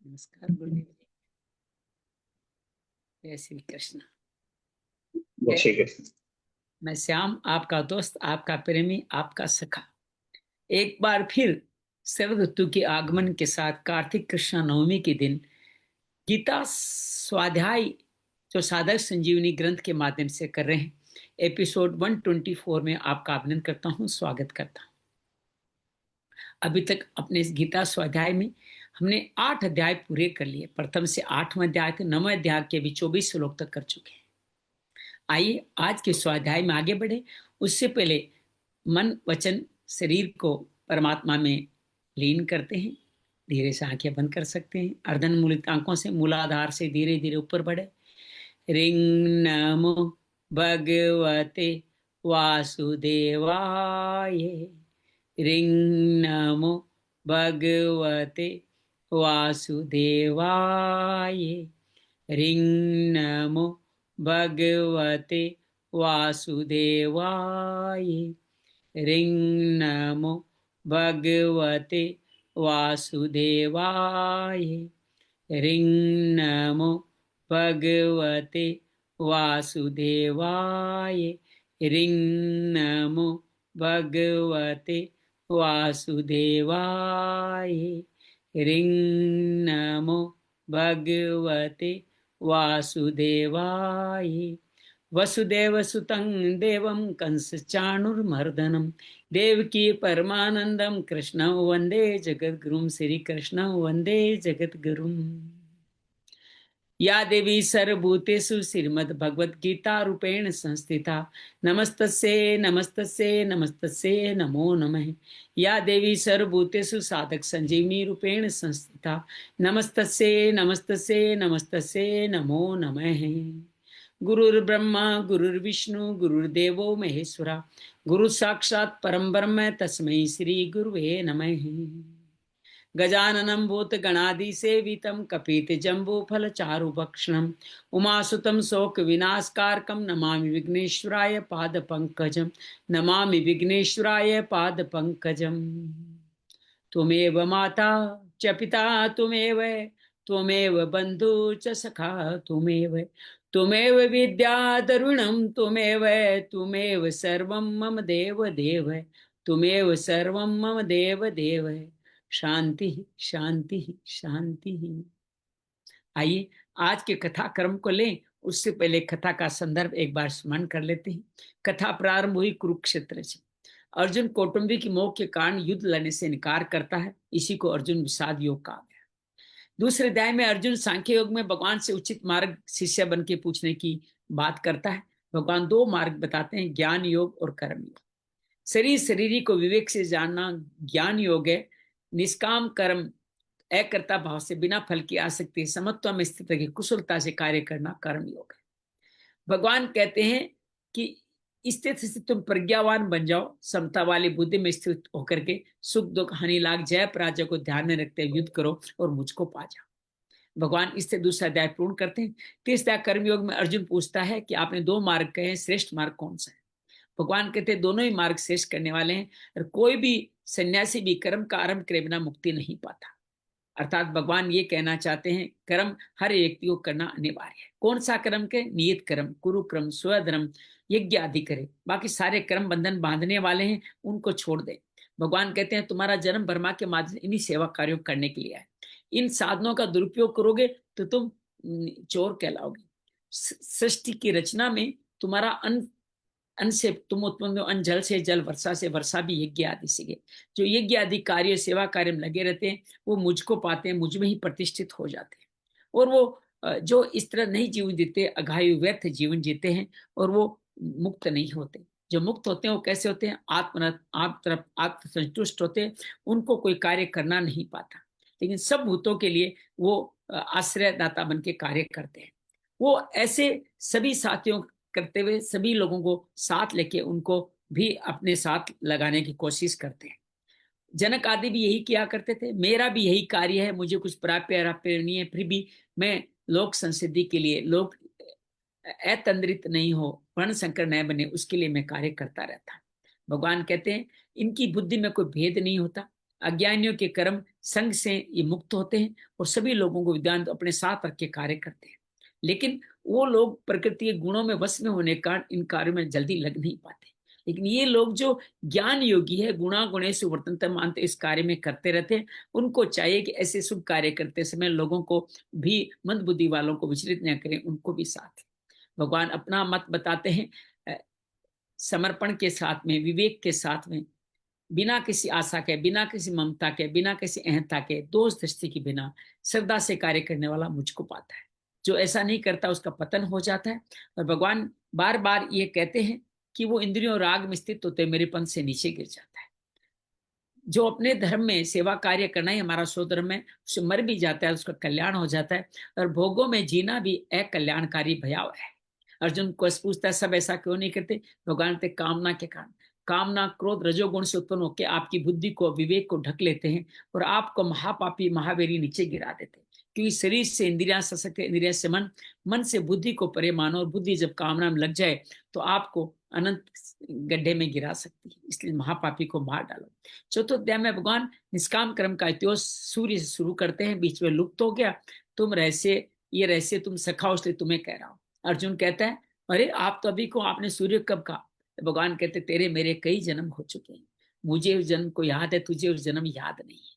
नमस्कार गुरुदेव जी। जय श्री कृष्ण। ठीक है। मैं श्याम, आपका दोस्त, आपका प्रेमी, आपका सखा, एक बार फिर शरद ऋतु के आगमन के साथ कार्तिक कृष्ण नवमी के दिन गीता स्वाध्याय जो साधक संजीवनी ग्रंथ के माध्यम से कर रहे हैं, एपिसोड 124 में आपका अभिनंदन करता हूँ, स्वागत करता हूँ। अभी तक अपने इस गीता स्वाध्याय में हमने 8 अध्याय पूरे कर लिए। प्रथम से 8वां अध्याय के 9वें अध्याय के भी 24 श्लोक तक कर चुके हैं। आइए आज के स्वाध्याय में आगे बढ़े। उससे पहले मन वचन शरीर को परमात्मा में लीन करते हैं। धीरे से आंखें बंद कर सकते हैं। अर्धन मूलित आंखों से मूलाधार से धीरे धीरे ऊपर बढ़े। रिंग नमो भगवते वासुदेवाय। रिंग नमो भगवते वासुदेवाय। रिंग नमो भगवते वासुदेवाय। रिंग नमो भगवते वासुदेवाय। रिंग नमो भगवते वासुदेवाय। रिंग नमो भगवते वासुदेवाय। रिंग नमो भगवते वासुदेवाय। वसुदेव सुतं देवं कंस चाणुर्मर्दनं देवकी परमानंदं कृष्ण वंदे जगद्गुरुं। श्री कृष्ण वंदे जगद्गुरुं। या देवी सर्वभूतेषु श्रीमद्भगवद्गीता रूपेण संस्थिता नमस्तस्यै नमस्तस्यै नमस्तस्यै नमो नमः। या देवी सर्वभूतेषु साधक संजीवनी रूपेण संस्थिता नमस्तस्यै नमस्तस्यै नमस्तस्यै नमो नमः। गुरुर्ब्रह्मा गुरुर्विष्णु गुरुर्देवो महेश्वरा गुरु साक्षात् परम ब्रह्म तस्मै श्री गुरुवे नमः। गजाननं भूतगणाधिसेवितं कपितजम्बूफलचारुभक्षणम् उमासुतं शोकविनाशकारकं नमामि विघ्नेश्वराय पादपङ्कजं। नमामि विघ्नेश्वराय पादपङ्कजम्। त्वमेव माता च पिता त्वमेव त्वमेव बन्धु च सखा त्वमेव विद्या द्रविणं त्वमेव त्वमेव सर्वं मम देव देव त्वमेव सर्वं मम देव देव। शांति शांति शांति। आइए आज के कथा क्रम को लें। उससे पहले कथा का संदर्भ एक बार स्मरण कर लेते हैं। कथा प्रारंभ हुई कुरुक्षेत्र से। अर्जुन कौटुंबिक मोह के कारण युद्ध लड़ने से इनकार करता है। इसी को अर्जुन विषाद योग कहा गया। दूसरे अध्याय में अर्जुन सांख्य योग में भगवान से उचित मार्ग शिष्य बन के पूछने की बात करता है। भगवान 2 मार्ग बताते हैं, ज्ञान योग और कर्म योग। शरीर को विवेक से जानना ज्ञान योग है। निष्काम कर्म अकर्ता भाव से बिना फल की आसक्ति समत्व में स्थित की कुशलता से कार्य करना कर्म योग है। भगवान कहते हैं कि स्थिति से तुम प्रज्ञावान बन जाओ, समता वाली बुद्धि में स्थित होकर के सुख दुख हानि लाभ जय पराजय को ध्यान में रखते हुए युद्ध करो और मुझको पा जाओ। भगवान इससे दूसरा अध्याय पूर्ण करते हैं। तीसरा कर्मयोग में अर्जुन पूछता है कि आपने 2 मार्ग कहे, श्रेष्ठ मार्ग कौन सा है? भगवान कहते हैं दोनों ही मार्ग शेष करने वाले हैं और कोई भी सन्यासी भी कर्म का आरंभ करे बिना मुक्ति नहीं पाता। अर्थात भगवान ये कहना चाहते हैं कर्म हर व्यक्ति को करना अनिवार्य है। कौन सा कर्म के? नियत कर्म, कुरु कर्म, स्वधर्म, यज्ञ आदि करे। बाकी सारे कर्म बंधन बांधने वाले हैं, उनको छोड़ दे। भगवान कहते हैं तुम्हारा जन्म ब्रह्मा के माध्यम से इन्हीं सेवा कार्यों करने के लिए है। इन साधनों का दुरुपयोग करोगे तो तुम चोर कहलाओगे। सृष्टि की रचना में तुम्हारा अन्न से तुम उत्पन्न हो, अन्न जल से, जल वर्षा से, वर्षा भी यज्ञ आदि से। जो यज्ञ आदि कार्य सेवा कार्य में लगे रहते हैं वो मुझको पाते हैं, मुझ में ही प्रतिष्ठित हो जाते हैं। और वो जो इस तरह नहीं जीवन जीते, अघायु व्यर्थ जीवन जीते हैं और वो मुक्त नहीं होते। जो मुक्त होते हैं वो कैसे होते हैं? आत्म संतुष्ट होते हैं। उनको कोई कार्य करना नहीं पाता। लेकिन सब भूतों के लिए वो आश्रयदाता बन के कार्य करते हैं। वो ऐसे सभी साथियों करते हुए सभी लोगों को साथ लेके उनको भी अपने साथ लगाने की कोशिश करते हैं। जनक आदि भी यही किया करते थे। मेरा भी यही कार्य है, मुझे कुछ प्राप्य नहीं है, फिर भी मैं लोक संसिद्धि के लिए, लोग अतंद्रित नहीं हो, वर्ण संकर न बने, उसके लिए मैं कार्य करता रहता। भगवान कहते हैं इनकी बुद्धि में कोई भेद नहीं होता। अज्ञानियों के कर्म संग से ये मुक्त होते हैं और सभी लोगों को विद्वान अपने साथ रख के कार्य करते हैं। लेकिन वो लोग प्रकृति के गुणों में वश में होने के कारण इन कार्यों में जल्दी लग नहीं पाते। लेकिन ये लोग जो ज्ञान योगी है, गुणा गुणेषु वर्तन्ते मानते इस कार्य में करते रहते हैं, उनको चाहिए कि ऐसे शुभ कार्य करते समय लोगों को भी, मंद बुद्धि वालों को विचलित न करें, उनको भी साथ। भगवान अपना मत बताते हैं समर्पण के साथ में, विवेक के साथ में, बिना किसी आशा के, बिना किसी ममता के, बिना किसी अहंता के, दोष दृष्टि के बिना श्रद्धा से कार्य करने वाला मुझको पाता है। जो ऐसा नहीं करता उसका पतन हो जाता है। और भगवान बार बार ये कहते हैं कि वो इंद्रियों राग में स्थित होते मेरे पंथ से नीचे गिर जाता है। जो अपने धर्म में सेवा कार्य करना ही हमारा स्वधर्म है, उससे मर भी जाता है, उसका कल्याण हो जाता है। और भोगों में जीना भी अकल्याणकारी भयावह है। अर्जुन को पूछता है सब ऐसा क्यों नहीं करते? भगवान कहते कामना के कारण। कामना क्रोध रजोगुण से उत्पन्न होकर आपकी बुद्धि को, विवेक को ढक लेते हैं और आपको महापापी महावेरी नीचे गिरा देते हैं। क्योंकि शरीर से इंद्रियां सशक्त, इंद्रिया से मन, मन से बुद्धि को परे मानो, और बुद्धि जब कामना में लग जाए तो आपको अनंत गड्ढे में गिरा सकती है। इसलिए महापापी को मार डालो। चतुर्थ में भगवान निष्काम कर्म का इतिहास सूर्य से शुरू करते हैं, बीच में लुप्त हो गया। तुम रहस्य, ये रहस्य तुम सखाओ इसलिए तुम्हें कह रहा हूं। अर्जुन कहता है अरे आप तो अभी को, आपने सूर्य कब कहा? तो भगवान कहते तेरे मेरे कई जन्म हो चुके हैं, मुझे उस जन्म को याद है, तुझे उस जन्म याद नहीं है।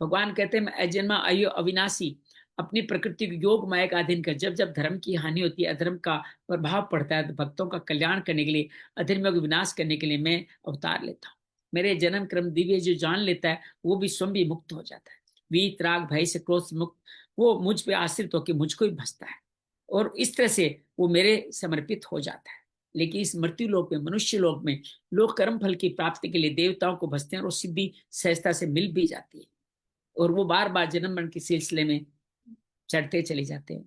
भगवान कहते हैं मैं अजन्मा अयो अविनाशी, अपनी प्रकृति को योग माया का अधीन कर। जब जब धर्म की हानि होती है, अधर्म का प्रभाव पड़ता है, तो भक्तों का कल्याण करने के लिए, अधर्मियों का विनाश करने के लिए मैं अवतार लेता हूँ। मेरे जन्म क्रम दिव्य जो जान लेता है वो भी स्वयं भी मुक्त हो जाता है। वीत राग भय से क्रोध से मुक्त, वो मुझ पे आश्रित होकर मुझको ही भसता है और इस तरह से वो मेरे समर्पित हो जाता है। लेकिन इस मृत्यु लोक में, मनुष्य लोक में, लोग कर्म फल की प्राप्ति के लिए देवताओं को भसते हैं और सिद्धि सहजता से मिल भी जाती है और वो बार बार जन्म मरण के सिलसिले में चढ़ते चले जाते हैं।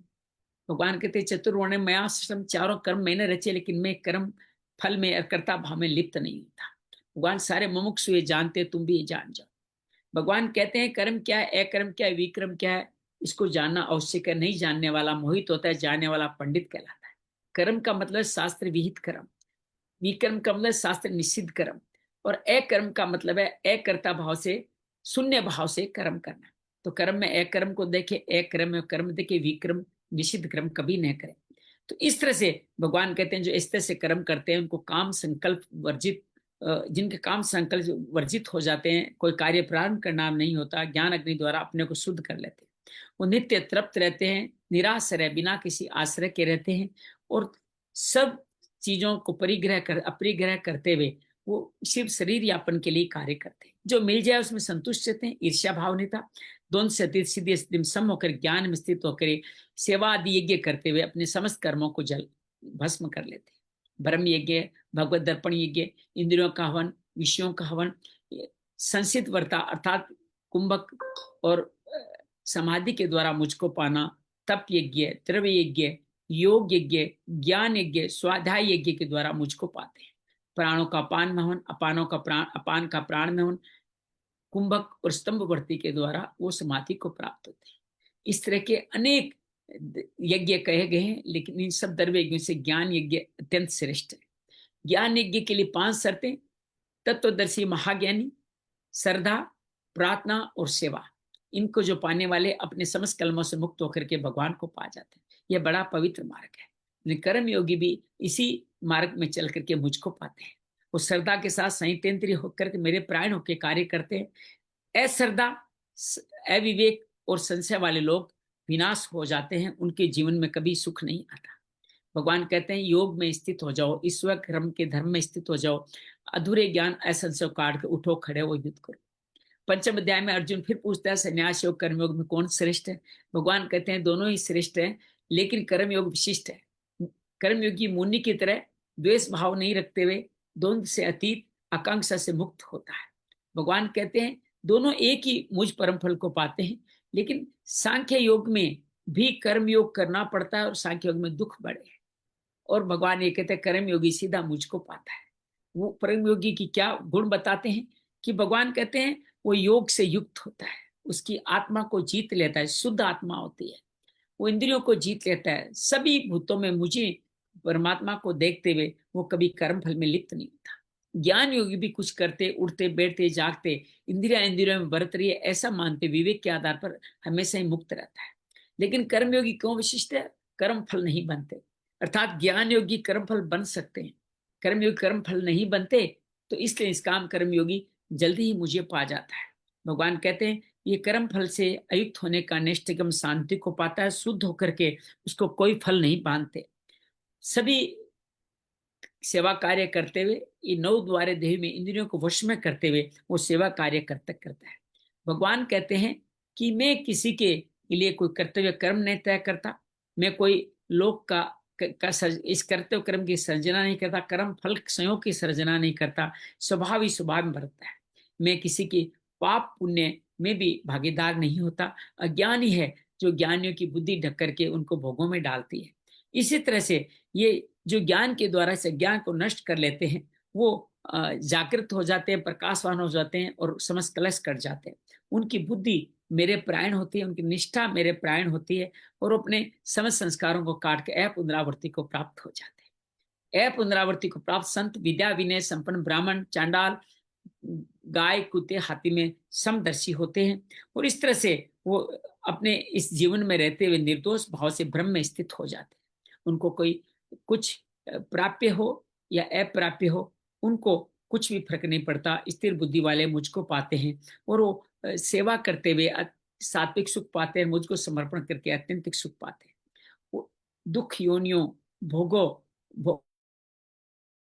भगवान कहते चतुर्वर्ण मया सृष्टम, चारों कर्म मैंने रचे, लेकिन मैं कर्म फल में, कर्ता भाव में लिप्त नहीं होता। भगवान सारे मुमुक्षु ये जानते, तुम भी ये जान जाओ। भगवान कहते हैं कर्म क्या है, अकर्म क्या है, विक्रम क्या है, इसको जानना आवश्यक है। नहीं जानने वाला मोहित होता है, जानने वाला पंडित कहलाता है। कर्म का मतलब शास्त्र विहित कर्म, विक्रम का मतलब शास्त्र निषिद्ध कर्म, और अकर्म का मतलब है अकर्ता भाव से, शून्य भाव से कर्म करना। तो कर्म में अकर्म को देखे, अकर्म में कर्म देखे, विक्रम निषिद्ध कर्म कभी न करें। तो इस तरह से भगवान कहते हैं जो इस तरह से कर्म करते हैं उनको काम संकल्प वर्जित, जिनके काम संकल्प वर्जित हो जाते हैं, कोई कार्य प्रारंभ करना नहीं होता, ज्ञान अग्नि द्वारा अपने को शुद्ध कर लेते हैं। वो नित्य तृप्त रहते हैं, निराश्रय, बिना किसी आश्रय के रहते हैं और सब चीजों को परिग्रह कर, अपरिग्रह करते हुए वो सिर्फ शरीर यापन के लिए कार्य करते हैं। जो मिल जाए उसमें संतुष्ट रहते हैं, ईर्ष्या भाव नहीं था। दोनों से अतीत सीधे स्थिति सम होकर, ज्ञान में स्थित होकर सेवा आदि यज्ञ करते हुए अपने समस्त कर्मों को जल भस्म कर लेते हैं। ब्रह्म यज्ञ, भगवत दर्पण यज्ञ, इंद्रियों का हवन, विषयों का हवन, संसित वर्ता अर्थात कुंभक और समाधि के द्वारा मुझको पाना, तप यज्ञ, द्रव्य यज्ञ, योग यज्ञ, ज्ञान यज्ञ, स्वाध्याय यज्ञ के द्वारा मुझको पाते हैं। प्राणों का अपान में हवन, अपानों का प्राण, अपान का प्राण में हवन, कुंभक और स्तंभवर्ती के द्वारा वो समाधि को प्राप्त होते हैं। इस तरह के अनेक यज्ञ कहे गए हैं, लेकिन इन सब द्रव्य यज्ञों से ज्ञान यज्ञ अत्यंत श्रेष्ठ है। ज्ञान यज्ञ के लिए 5 शर्तें: तत्वदर्शी महाज्ञानी, श्रद्धा, प्रार्थना और सेवा। इनको जो पाने वाले अपने समस्त कलमों से मुक्त होकर के भगवान को पा जाते हैं। यह बड़ा पवित्र मार्ग है। कर्म योगी भी इसी मार्ग में चल करके मुझको पाते हैं। वो श्रद्धा के साथ संयंत्री होकर के मेरे प्राण होकर कार्य करते हैं। अश्रद्धा, अविवेक और संशय वाले लोग विनाश हो जाते हैं, उनके जीवन में कभी सुख नहीं आता। भगवान कहते हैं योग में स्थित हो जाओ, ईश्वर कर्म के धर्म में स्थित हो जाओ, अधूरे ज्ञान असंशय काट के उठो, खड़े हो, युद्ध करो। पंचम अध्याय में अर्जुन फिर पूछता है संन्यास योग कर्म योग में कौन श्रेष्ठ है? भगवान कहते हैं दोनों ही श्रेष्ठ हैं, लेकिन कर्म योग विशिष्ट है। कर्मयोगी मुनि की तरह द्वेष भाव नहीं रखते हुए द्वंद्व से अतीत, आकांक्षा से मुक्त होता है। भगवान कहते हैं दोनों एक ही मुझ परम फल को पाते हैं, लेकिन सांख्य योग में भी कर्म योग करना पड़ता है और सांख्य योग में दुख बढ़े। और भगवान ये कहते हैं कर्म योगी सीधा मुझको पाता है। वो परम योगी की क्या गुण बताते हैं कि भगवान कहते हैं वो योग से युक्त होता है, उसकी आत्मा को जीत लेता है, शुद्ध आत्मा होती है, वो इंद्रियों को जीत लेता है, सभी भूतों में मुझे परमात्मा को देखते हुए वो कभी कर्म फल में लिप्त नहीं होता। ज्ञान योगी भी कुछ करते, उठते बैठते जागते, इंद्रिया इंद्रियों में बरत रही है ऐसा मानते विवेक के आधार पर हमेशा ही मुक्त रहता है। लेकिन कर्मयोगी क्यों विशिष्ट है? कर्म फल नहीं बनते, अर्थात ज्ञान योगी कर्म फल बन सकते हैं, कर्मयोगी कर्म फल नहीं बनते, तो इसलिए इस काम कर्मयोगी जल्दी ही मुझे पा जाता है। भगवान कहते हैं ये कर्म फल से अयुक्त होने का निष्ठगम शांति को पाता है, शुद्ध होकर के उसको कोई फल नहीं बांधते। सभी सेवा कार्य करते हुए ये नौ द्वारे देह में इंद्रियों को वश में करते हुए वो सेवा कार्य करता है। भगवान कहते हैं कि मैं किसी के लिए कोई कर्तव्य कर्म नहीं तय करता, मैं कोई लोक इस कर्तव्य कर्म की सर्जना नहीं करता, कर्म फल संयोग की सर्जना नहीं करता, स्वभाव ही स्वभाव में बरतता है। मैं किसी की पाप पुण्य में भी भागीदार नहीं होता। अज्ञानी है जो ज्ञानियों की बुद्धि ढक करके उनको भोगों में डालती है। इसी तरह से ये जो ज्ञान के द्वारा से ज्ञान को नष्ट कर लेते हैं वो जागृत हो जाते हैं, प्रकाशवान हो जाते हैं और समझ कलश कट जाते हैं। उनकी बुद्धि मेरे प्रायण होती है, उनकी निष्ठा मेरे प्रायण होती है और अपने समझ संस्कारों को काट के अपुनरावृत्ति को प्राप्त हो जाते हैं। अपुनरावृत्ति को प्राप्त संत विद्या विनय संपन्न ब्राह्मण चांडाल गाय कुत्ते हाथी में समदर्शी होते हैं और इस तरह से वो अपने इस जीवन में रहते हुए निर्दोष भाव से ब्रह्म में स्थित हो जाते हैं। उनको कोई कुछ प्राप्य हो या अप्राप्य हो उनको कुछ भी फर्क नहीं पड़ता। स्थिर बुद्धि वाले मुझको पाते हैं और वो सेवा करते हुए सात्विक सुख पाते हैं, मुझको समर्पण करके अत्यंतिक सुख पाते हैं। वो दुख योनियों भोगों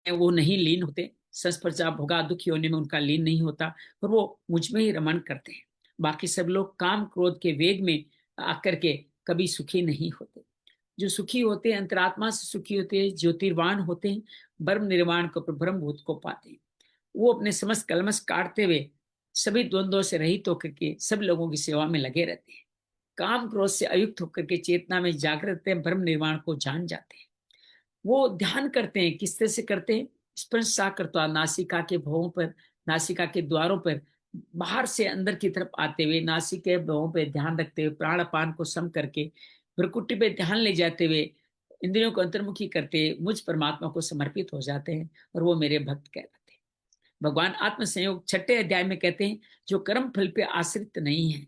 वो नहीं लीन होते, संस्पर्शा भोगा दुख योनि में उनका लीन नहीं होता और वो मुझ में ही रमण करते हैं। बाकी सब लोग काम क्रोध के वेग में आकर के कभी सुखी नहीं होते। जो सुखी होते हैं अंतरात्मा से सुखी होते हैं, ज्योतिर्वान होते हैं, ब्रह्म निर्वाण को ब्रह्मभूत को पाते हैं। वो अपने समस्त कलमश काटते हुए सभी द्वंद्वों से रहित होकर के सब लोगों की सेवा में लगे रहते हैं। काम क्रोध से अयुक्त होकर के चेतना में जागृत रहते हैं, ब्रह्म निर्वाण को जान जाते हैं। वो ध्यान करते हैं, किस तरह से करते हैं? स्पर्श सा करता नासिका के भवों पर, नासिका के द्वारों पर बाहर से अंदर की तरफ आते हुए नासिक के भवों पर ध्यान रखते हुए प्राण अपान को सम करके भ्रुकुटी पे ध्यान ले जाते हुए इंद्रियों को अंतर्मुखी करते मुझ परमात्मा को समर्पित हो जाते हैं और वो मेरे भक्त कहलाते हैं। भगवान आत्म संयोग 6 अध्याय में कहते हैं जो कर्म फल पे आश्रित नहीं है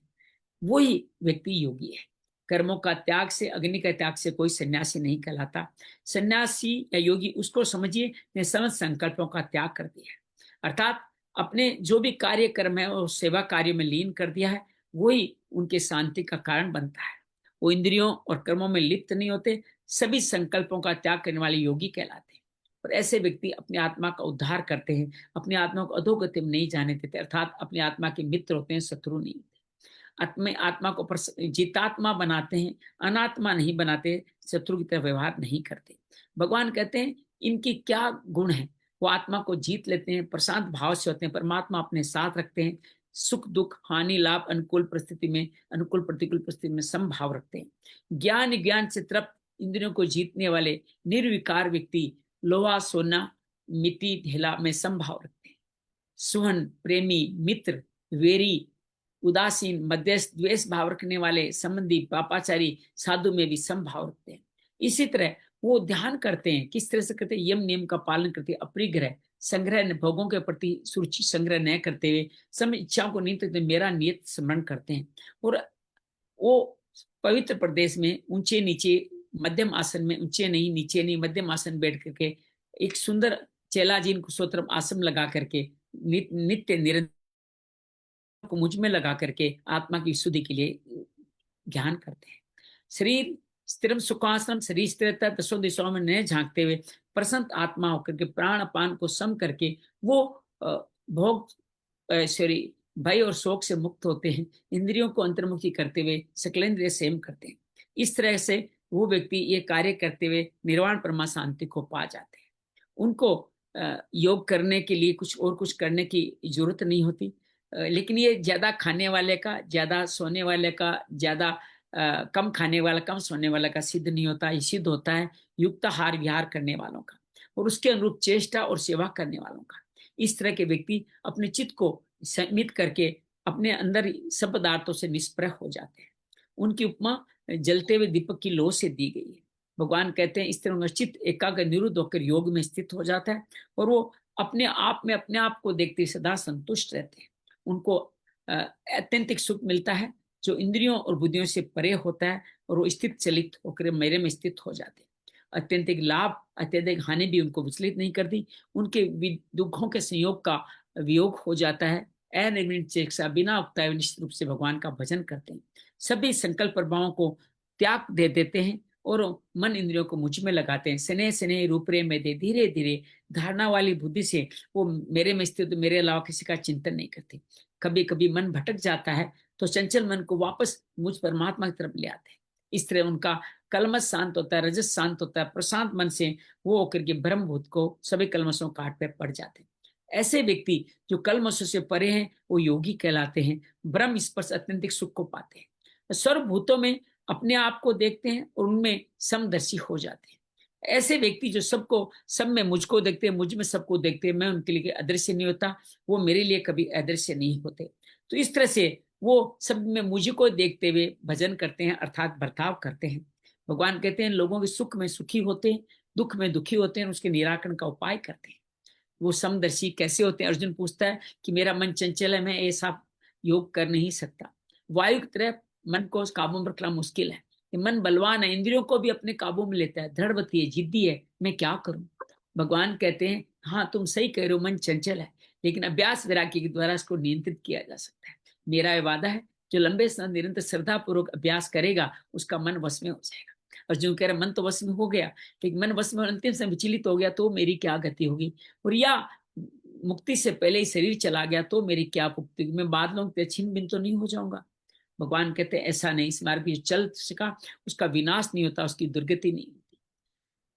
वही व्यक्ति योगी है। कर्मों का त्याग से, अग्नि का त्याग से कोई सन्यासी नहीं कहलाता। सन्यासी या योगी उसको समझिए ने समझ संकल्पों का त्याग कर दिया है, अर्थात अपने जो भी कार्य कर्म है वो सेवा कार्य में लीन कर दिया है, वही उनके शांति का कारण बनता है। वो इंद्रियों और कर्मों में लिप्त नहीं होते, सभी संकल्पों का त्याग करने वाले योगी कहलाते हैं। और ऐसे व्यक्ति अपनी आत्मा का उद्धार करते हैं, अपनी आत्मा को अधोगति में नहीं जाने देते, अर्थात अपनी आत्मा के मित्र होते हैं, शत्रु नहीं होते। आत्मा को जितात्मा बनाते हैं, अनात्मा नहीं बनाते, शत्रु की तरह व्यवहार नहीं करते। भगवान कहते हैं इनकी क्या गुण है? वो आत्मा को जीत लेते हैं, प्रशांत भाव से होते हैं, परमात्मा अपने साथ रखते हैं, सुख दुख हानि लाभ अनुकूल परिस्थिति में, अनुकूल प्रतिकूल परिस्थिति में समभाव रखते हैं। ज्ञान से तृप्त इंद्रियों को जीतने वाले निर्विकार व्यक्ति लोहा सोना मिट्टी ढेला में समभाव रखते हैं। सुहन प्रेमी मित्र वेरी उदासीन मध्यस्थ द्वेष भाव रखने वाले संबंधी पापाचारी साधु में भी समभाव रखते हैं। इसी तरह वो ध्यान करते हैं, किस तरह से करते हैं? यम नियम का पालन करते हैं, अपरिग्रह संग्रह भोगों के प्रति सुरुचि संग्रह न करते हुए सब इच्छाओं को नियंत्रित करते, मेरा नियत स्मरण करते हैं। और वो पवित्र प्रदेश में ऊंचे नीचे मध्यम आसन में, ऊंचे नहीं नीचे नहीं मध्यम आसन बैठ करके एक सुंदर चैलाजीन कुशोत्तरम आसन लगा करके नित्य निरंतर को मुझ में लगा करके आत्मा की शुद्धि के लिए ध्यान करते हैं। शरीर स्थिरम सुखासनम, शरीर स्थिरता दसों दिशाओं में न झांकते हुए प्रसन्न आत्मा होकर के प्राण अपान को सम करके वो भोग शरीर भय और शोक से मुक्त होते हैं, इंद्रियों को अंतर्मुखी करते हुए सकलेंद्रिय संयम करते हैं। इस तरह से वो व्यक्ति ये कार्य करते हुए निर्वाण परमा शांति को पा जाते हैं। उनको योग करने के लिए कुछ करने की जरूरत नहीं होती। लेकिन ये ज्यादा खाने वाले का, ज्यादा सोने वाले का, ज्यादा कम खाने वाला कम सोने वाला का सिद्ध नहीं होता। ये सिद्ध होता है युक्ताहार विहार करने वालों का और उसके अनुरूप चेष्टा और सेवा करने वालों का। इस तरह के व्यक्ति अपने चित्त को संयमित करके अपने अंदर सब पदार्थों से निष्प्रह हो जाते हैं। उनकी उपमा जलते हुए दीपक की लौ से दी गई है। भगवान कहते हैं इस तरह चित्त एकाग्र निरुद्ध होकर योग में स्थित हो जाता है और वो अपने आप में अपने आप को देखते सदा संतुष्ट रहते हैं। उनको अत्यंतिक सुख मिलता है जो इंद्रियों और बुद्धियों से परे होता है, और वो स्थित चलित होकर मेरे में स्थित हो जाते हैं। अत्यंतिक लाभ अत्यधिक हानि भी उनको विचलित नहीं करती। उनके दुखों के संयोग का वियोग हो जाता है। अनिर्णित चेष्टा बिना उकताए निश्चित रूप से भगवान का भजन करते हैं। सभी संकल्प प्रभावों को त्याग दे देते हैं और मन इंद्रियों को मुझ में लगाते हैं। स्नेह स्नेह रूपरे में दे धीरे धीरे धारणा वाली बुद्धि से वो मेरे में स्थित, मेरे अलावा किसी का चिंतन नहीं करते। कभी कभी मन भटक जाता है तो चंचल मन को वापस मुझ परमात्मा की तरफ ले आते हैं। इस तरह उनका कलमश शांत होता है, रजस शांत होता है। प्रशांत मन से वो होकर के ब्रह्मभूत को सभी कलमशों काट पे पड़ जाते हैं। ऐसे व्यक्ति जो कलमशों से परे हैं वो योगी कहलाते हैं। ब्रह्म स्पर्श अत्यंतिक सुख को पाते हैं। सर्वभूतों में अपने आप को देखते हैं और उनमें समदर्शी हो जाते हैं। ऐसे व्यक्ति जो सबको, सब में मुझको देखते हैं, मुझ में सबको देखते हैं, मैं उनके लिए अदृश्य नहीं होता, वो मेरे लिए कभी अदृश्य नहीं होते। तो इस तरह से वो सब में मुझको देखते हुए भजन करते हैं, अर्थात बर्ताव करते हैं। भगवान कहते हैं लोगों के सुख में सुखी होते हैं, दुख में दुखी होते हैं, उसके निराकरण का उपाय करते हैं। वो समदर्शी कैसे होते हैं? अर्जुन पूछता है कि मेरा मन चंचल है, मैं ऐसा योग कर नहीं सकता। वायु की तरह मन को काबू में रखना मुश्किल है। ये मन बलवान है, इंद्रियों को भी अपने काबू में लेता है, दृढ़वती है, जिद्दी है, मैं क्या करूं? भगवान कहते हैं हाँ तुम सही कह रहे हो, मन चंचल है, लेकिन अभ्यास वैराग्य के द्वारा इसको नियंत्रित किया जा सकता है। मेरा ये वादा है जो लंबे समय निरंतर श्रद्धा पूर्वक अभ्यास करेगा उसका मन वश में हो जाएगा। अर्जुन कह रहे मन तो वश में हो गया, लेकिन मन वश में अंतिम समय विचलित हो गया तो मेरी क्या गति होगी? और या मुक्ति से पहले ही शरीर चला गया तो मेरी क्या मुक्ति? मैं बादलों के छिन्न भिन्न तो नहीं हो जाऊंगा? भगवान कहते हैं ऐसा नहीं, इस मार्ग में चल सका उसका विनाश नहीं होता, उसकी दुर्गति नहीं होती।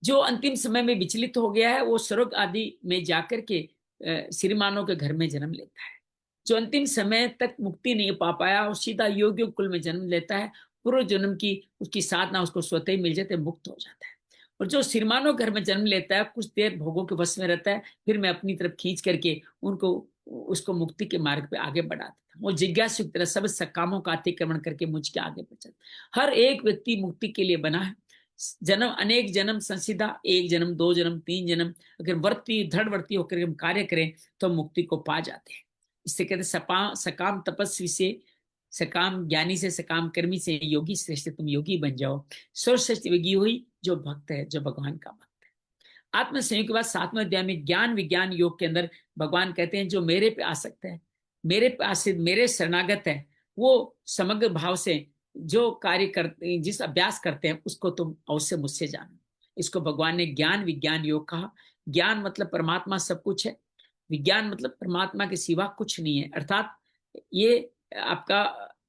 जो अंतिम समय में विचलित हो गया है वो स्वर्ग आदि में जाकर के श्रीमानों के घर में जन्म लेता है। जो अंतिम समय तक मुक्ति नहीं पा पाया वो सीधा योग्य कुल में जन्म लेता है। पूर्व जन्म की उसकी साधना उसको स्वतः ही मिल जाते, मुक्त हो जाता है। और जो श्रीमानों घर में जन्म लेता है कुछ देर भोगों के वश में रहता है, फिर मैं अपनी तरफ खींच करके उनको उसको मुक्ति के मार्ग पे आगे बढ़ा देता हूँ। वो जिज्ञासु की तरह सब सकामों का अतिक्रमण करके मुझके आगे बढ़ जाता। हर एक व्यक्ति मुक्ति के लिए बना है। जन्म अनेक जन्म संसिधा, एक जन्म, दो जन्म, तीन जन्म, अगर वर्ती दृढ़ वर्ती होकर हम कार्य करें तो मुक्ति को पा जाते हैं। इससे कहते सकाम तपस्वी से, सकाम ज्ञानी से, सकाम कर्मी से योगी श्रेष्ठ, तुम योगी बन जाओ। सर्वश्रेष्ठ योगी हुई जो भक्त है, जो भगवान का भक्त है। आत्म संयोग के बाद 7वें अध्याय में ज्ञान विज्ञान योग के अंदर भगवान कहते हैं जो मेरे पे आसक्त है, मेरे पास मेरे शरणागत है, वो समग्र भाव से जो कार्य करते, जिस अभ्यास करते हैं उसको तुम अवश्य मुझसे जानो। इसको भगवान ने ज्ञान विज्ञान योग कहा। ज्ञान मतलब परमात्मा सब कुछ है, विज्ञान मतलब परमात्मा के सिवा कुछ नहीं है। अर्थात ये आपका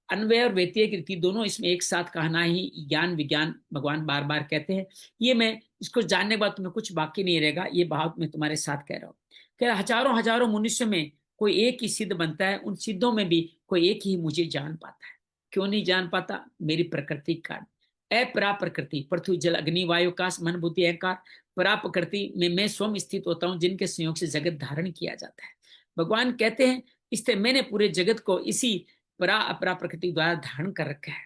अन्वय और व्यत्यय की रीति दोनों इसमें एक साथ कहना ही ज्ञान विज्ञान भगवान बार बार कहते हैं। ये मैं इसको जानने के बाद तुम्हें कुछ बाकी नहीं रहेगा, ये भाव मैं तुम्हारे साथ कह रहा हूँ। कह हजारों हजारों मनुष्य में कोई एक ही सिद्ध बनता है, उन सिद्धों में भी कोई एक ही मुझे जान पाता है। क्यों नहीं जान पाता? मेरी प्रकृति का अपरा प्रकृति, पृथ्वी जल अग्नि वायु आकाश मन बुद्धि अहंकार, परा प्रकृति में मैं स्वयं स्थित होता हूँ जिनके संयोग से जगत धारण किया जाता है। भगवान कहते हैं इससे मैंने पूरे जगत को इसी परा अपरा प्रकृति द्वारा धारण कर रखा है।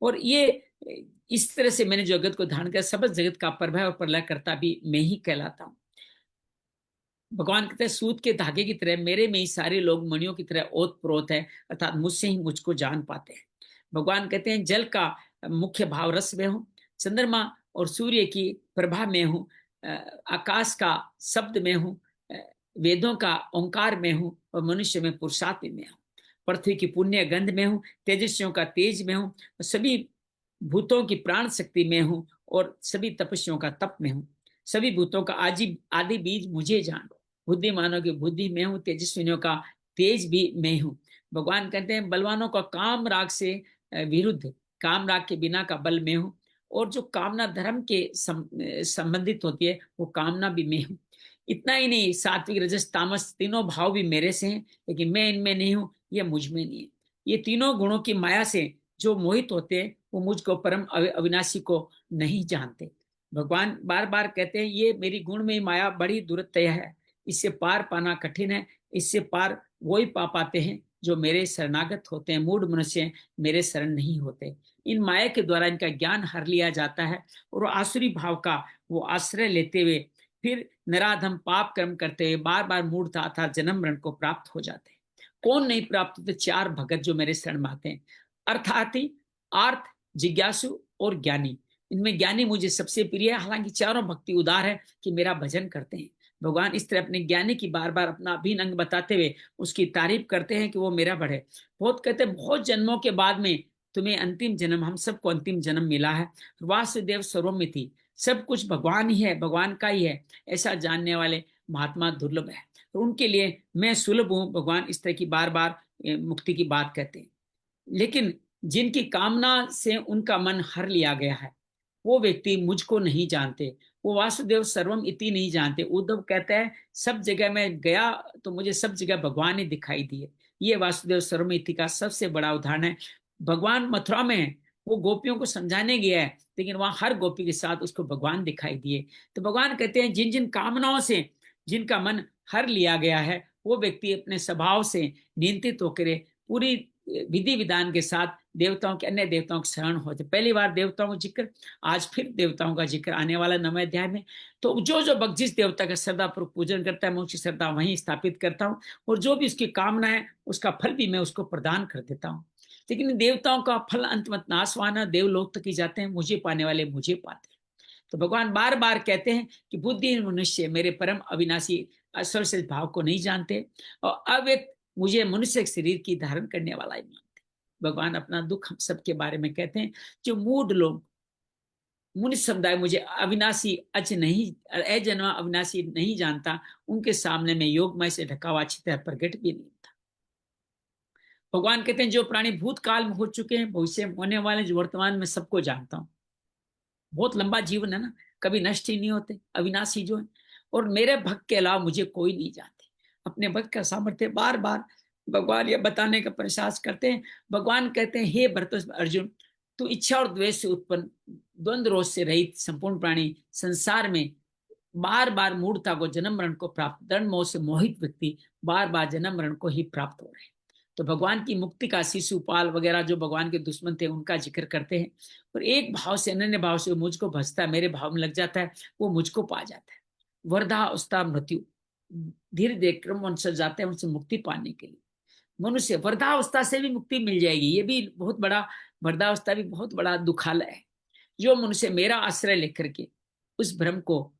और ये इस तरह से मैंने जगत को धारण किया, सब जगत का प्रभव और प्रलय करता भी मैं ही कहलाता हूँ। भगवान कहते हैं सूत के धागे की तरह मेरे में ही सारे लोग मणियों की तरह ओत प्रोत है, अर्थात मुझसे ही मुझको जान पाते हैं। भगवान कहते हैं जल का मुख्य भाव रस में हूँ, चंद्रमा और सूर्य की प्रभा में हूँ, आकाश का शब्द में हूँ, वेदों का ओंकार में हूँ और मनुष्य में पुरुषार्थ में हूँ। पृथ्वी की पुण्य गंध में हूँ, तेजस्वियों का तेज में हूँ, सभी भूतों की प्राण शक्ति में हूँ और सभी तपस्वियों का तप में हूँ। सभी भूतों का आदि बीज मुझे जानो, बुद्धिमानों की बुद्धि में हूँ, तेजस्वियों का तेज भी मैं हूँ। भगवान कहते हैं बलवानों का काम राग से विरुद्ध, काम राग के बिना का बल में हूँ, और जो कामना धर्म के संबंधित होती है वो कामना भी मैं हूँ। इतना ही नहीं, सात्विक रजस तामस तीनों भाव भी मेरे से हैं, लेकिन मैं इनमें नहीं हूँ, ये मुझ में नहीं है। ये तीनों गुणों की माया से जो मोहित होते हैं वो मुझको परम अविनाशी को नहीं जानते। भगवान बार बार कहते हैं ये मेरी गुण में माया बड़ी दुरत्य है, इससे पार पाना कठिन है, इससे पार वही पा पाते हैं जो मेरे शरणागत होते हैं। मूढ़ मनुष्य मेरे शरण नहीं होते। इन माया के द्वारा इनका ज्ञान हर लिया जाता है और आसुरी भाव का वो आश्रय लेते हुए फिर नराधम पाप कर्म करते हुए बार बार मूढ़ता अर्थात जन्म मरण को प्राप्त हो जाते हैं। कौन नहीं प्राप्त होते? चार भगत जो मेरे शरण में आते हैं, अर्थार्थी, आर्थ, जिज्ञासु और ज्ञानी। इनमें ज्ञानी मुझे सबसे प्रिय है। हालांकि चारों भक्ति उदार है कि मेरा भजन करते हैं। भगवान इस तरह अपने ज्ञानी की बार बार अपना अभिन्न अंग बताते हुए उसकी तारीफ करते हैं कि वो मेरा बढ़े। बहुत कहते हैं बहुत जन्मों के बाद में तुम्हें अंतिम जन्म, हम सबको अंतिम जन्म मिला है। वासुदेव सर्वमिति, सब कुछ भगवान ही है, भगवान का ही है, ऐसा जानने वाले महात्मा दुर्लभ है। तो उनके लिए मैं सुलभ हूं। भगवान इस तरह की बार बार मुक्ति की बात कहते हैं। लेकिन जिनकी कामना से उनका मन हर लिया गया है, वो व्यक्ति मुझको नहीं जानते, वो वासुदेव सर्वम इति नहीं जानते। उद्धव कहते हैं सब जगह मैं गया तो मुझे सब जगह भगवान ही दिखाई दिए। ये वासुदेव सर्वम इति का सबसे बड़ा उदाहरण है। भगवान मथुरा में है, वो गोपियों को समझाने गया है, लेकिन वहां हर गोपी के साथ उसको भगवान दिखाई दिए। तो भगवान कहते हैं जिन जिन कामनाओं से जिनका मन हर लिया गया है, वो व्यक्ति अपने स्वभाव से नियंत्रित होकर पूरी विधि विधान के साथ देवताओं के, अन्य देवताओं के शरण होते। पहली बार देवताओं का जिक्र, आज फिर देवताओं का जिक्र आने वाला 9वें अध्याय में। तो जो जो भक्त जिस देवता का श्रद्धा पूर्वक पूजन करता है, मैं उसकी श्रद्धा वहीं स्थापित करता हूँ, और जो भी उसकी कामना है उसका फल भी मैं उसको प्रदान कर देता हूँ। लेकिन देवताओं का फल अंतमत नाशवान है, देवलोक तक ही जाते हैं, मुझे पाने वाले मुझे पाते हैं। तो भगवान बार बार कहते हैं कि बुद्धिहीन मनुष्य मेरे परम अविनाशी सर्वश्रेष्ठ भाव को नहीं जानते, और अव्यक्त मुझे मनुष्य शरीर की धारण करने वाला ही मानते। भगवान अपना दुख हम सबके बारे में कहते हैं। जो मूढ़ लोग, मुनि समुदाय मुझे अविनाशी अज नहीं, अजन्मा अविनाशी नहीं जानता, उनके सामने में योगमय से ढका हुआ अच्छी तरह प्रकट भी नहीं था। भगवान कहते हैं जो प्राणी भूतकाल में हो चुके हैं, भविष्य में होने वाले, जो वर्तमान में सबको जानता हूं। बहुत लंबा जीवन है ना, कभी नष्ट ही नहीं होते, अविनाशी जो है। और मेरे भक्त के अलावा मुझे कोई नहीं जानते। अपने भक्त का सामर्थ्य बार बार भगवान ये बताने का प्रयास करते हैं। भगवान कहते हैं हे भरत अर्जुन, तू इच्छा और द्वेष से उत्पन्न, द्वंद्व रोष से रहित संपूर्ण प्राणी संसार में बार बार मूढ़ता को, जन्म मरण को प्राप्त, दंड मोह से मोहित व्यक्ति बार बार जन्म मरण को ही प्राप्त हो रहे हैं। तो भगवान की मुक्ति का शिशुपाल वगैरह जो भगवान के दुश्मन थे उनका जिक्र करते हैं। और एक भाव से, अनन्य भाव से मुझको भजता है, मेरे भाव में लग जाता है, वो मुझको पा जाता है। वर्धा अवस्था मृत्यु, धीरे धीरे क्रम अनुसार जाते हैं उनसे मुक्ति पाने के लिए। मनुष्य वर्धावस्था से भी मुक्ति मिल जाएगी, ये भी बहुत बड़ा, वर्धावस्था भी बहुत बड़ा दुखालय है। जो मनुष्य मेरा आश्रय लेकर के उस भ्रम को,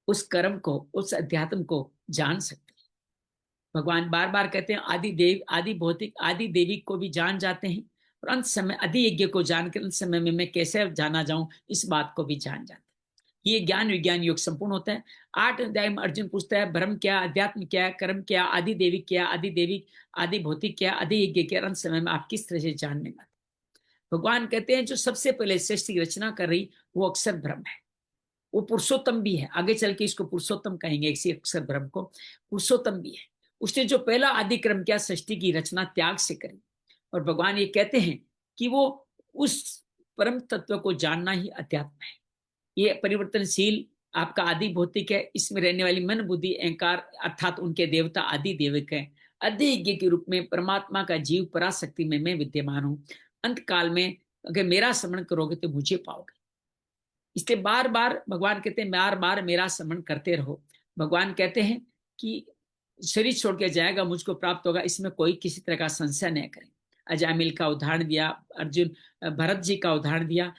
उस कर्म को, उस अध्यात्म को जान सकते हैं। भगवान बार बार कहते हैं आदि देव, आदि भौतिक, आदि देवी को भी जान जाते हैं, और अंत समय आदि यज्ञ को जानकर अंत समय में मैं कैसे जाना जाऊं, इस बात को भी जान जाते हैं। ये ज्ञान विज्ञान योग संपूर्ण होता है। 8 अध्याय में अर्जुन पूछता है ब्रह्म क्या, अध्यात्म क्या, कर्म क्या, आदि देवी क्या, आदि देवी, आदि भौतिक क्या, आदि यज्ञ क्या, अंत समय में आप किस तरह से जानने वाले। भगवान कहते हैं जो सबसे पहले सृष्टि की रचना कर रही वो अक्षर ब्रह्म है, वो पुरुषोत्तम भी है। आगे चल के इसको पुरुषोत्तम कहेंगे, इसी अक्षर ब्रह्म को पुरुषोत्तम भी है। उसने जो पहला आदि क्रम किया, सृष्टि की रचना त्याग से करी। और भगवान ये कहते हैं कि वो उस परम तत्व को जानना ही अध्यात्म है। ये परिवर्तनशील आपका आदि भौतिक है, इसमें रहने वाली मन बुद्धि अहंकार अर्थात उनके देवता आदि देविक है। अधियज्ञ के रूप में परमात्मा का जीव पराशक्ति में मैं विद्यमान हूं। अंत काल में अगर मेरा स्मरण करोगे तो मुझे पाओगे। इसलिए बार बार भगवान कहते हैं बार बार मेरा स्मरण करते रहो। भगवान कहते हैं कि शरीर छोड़ के जाएगा मुझको प्राप्त होगा, इसमें कोई किसी तरह का संशय नहीं करें। अजामिल का उदाहरण दिया, अर्जुन भरत जी का उदाहरण दिया,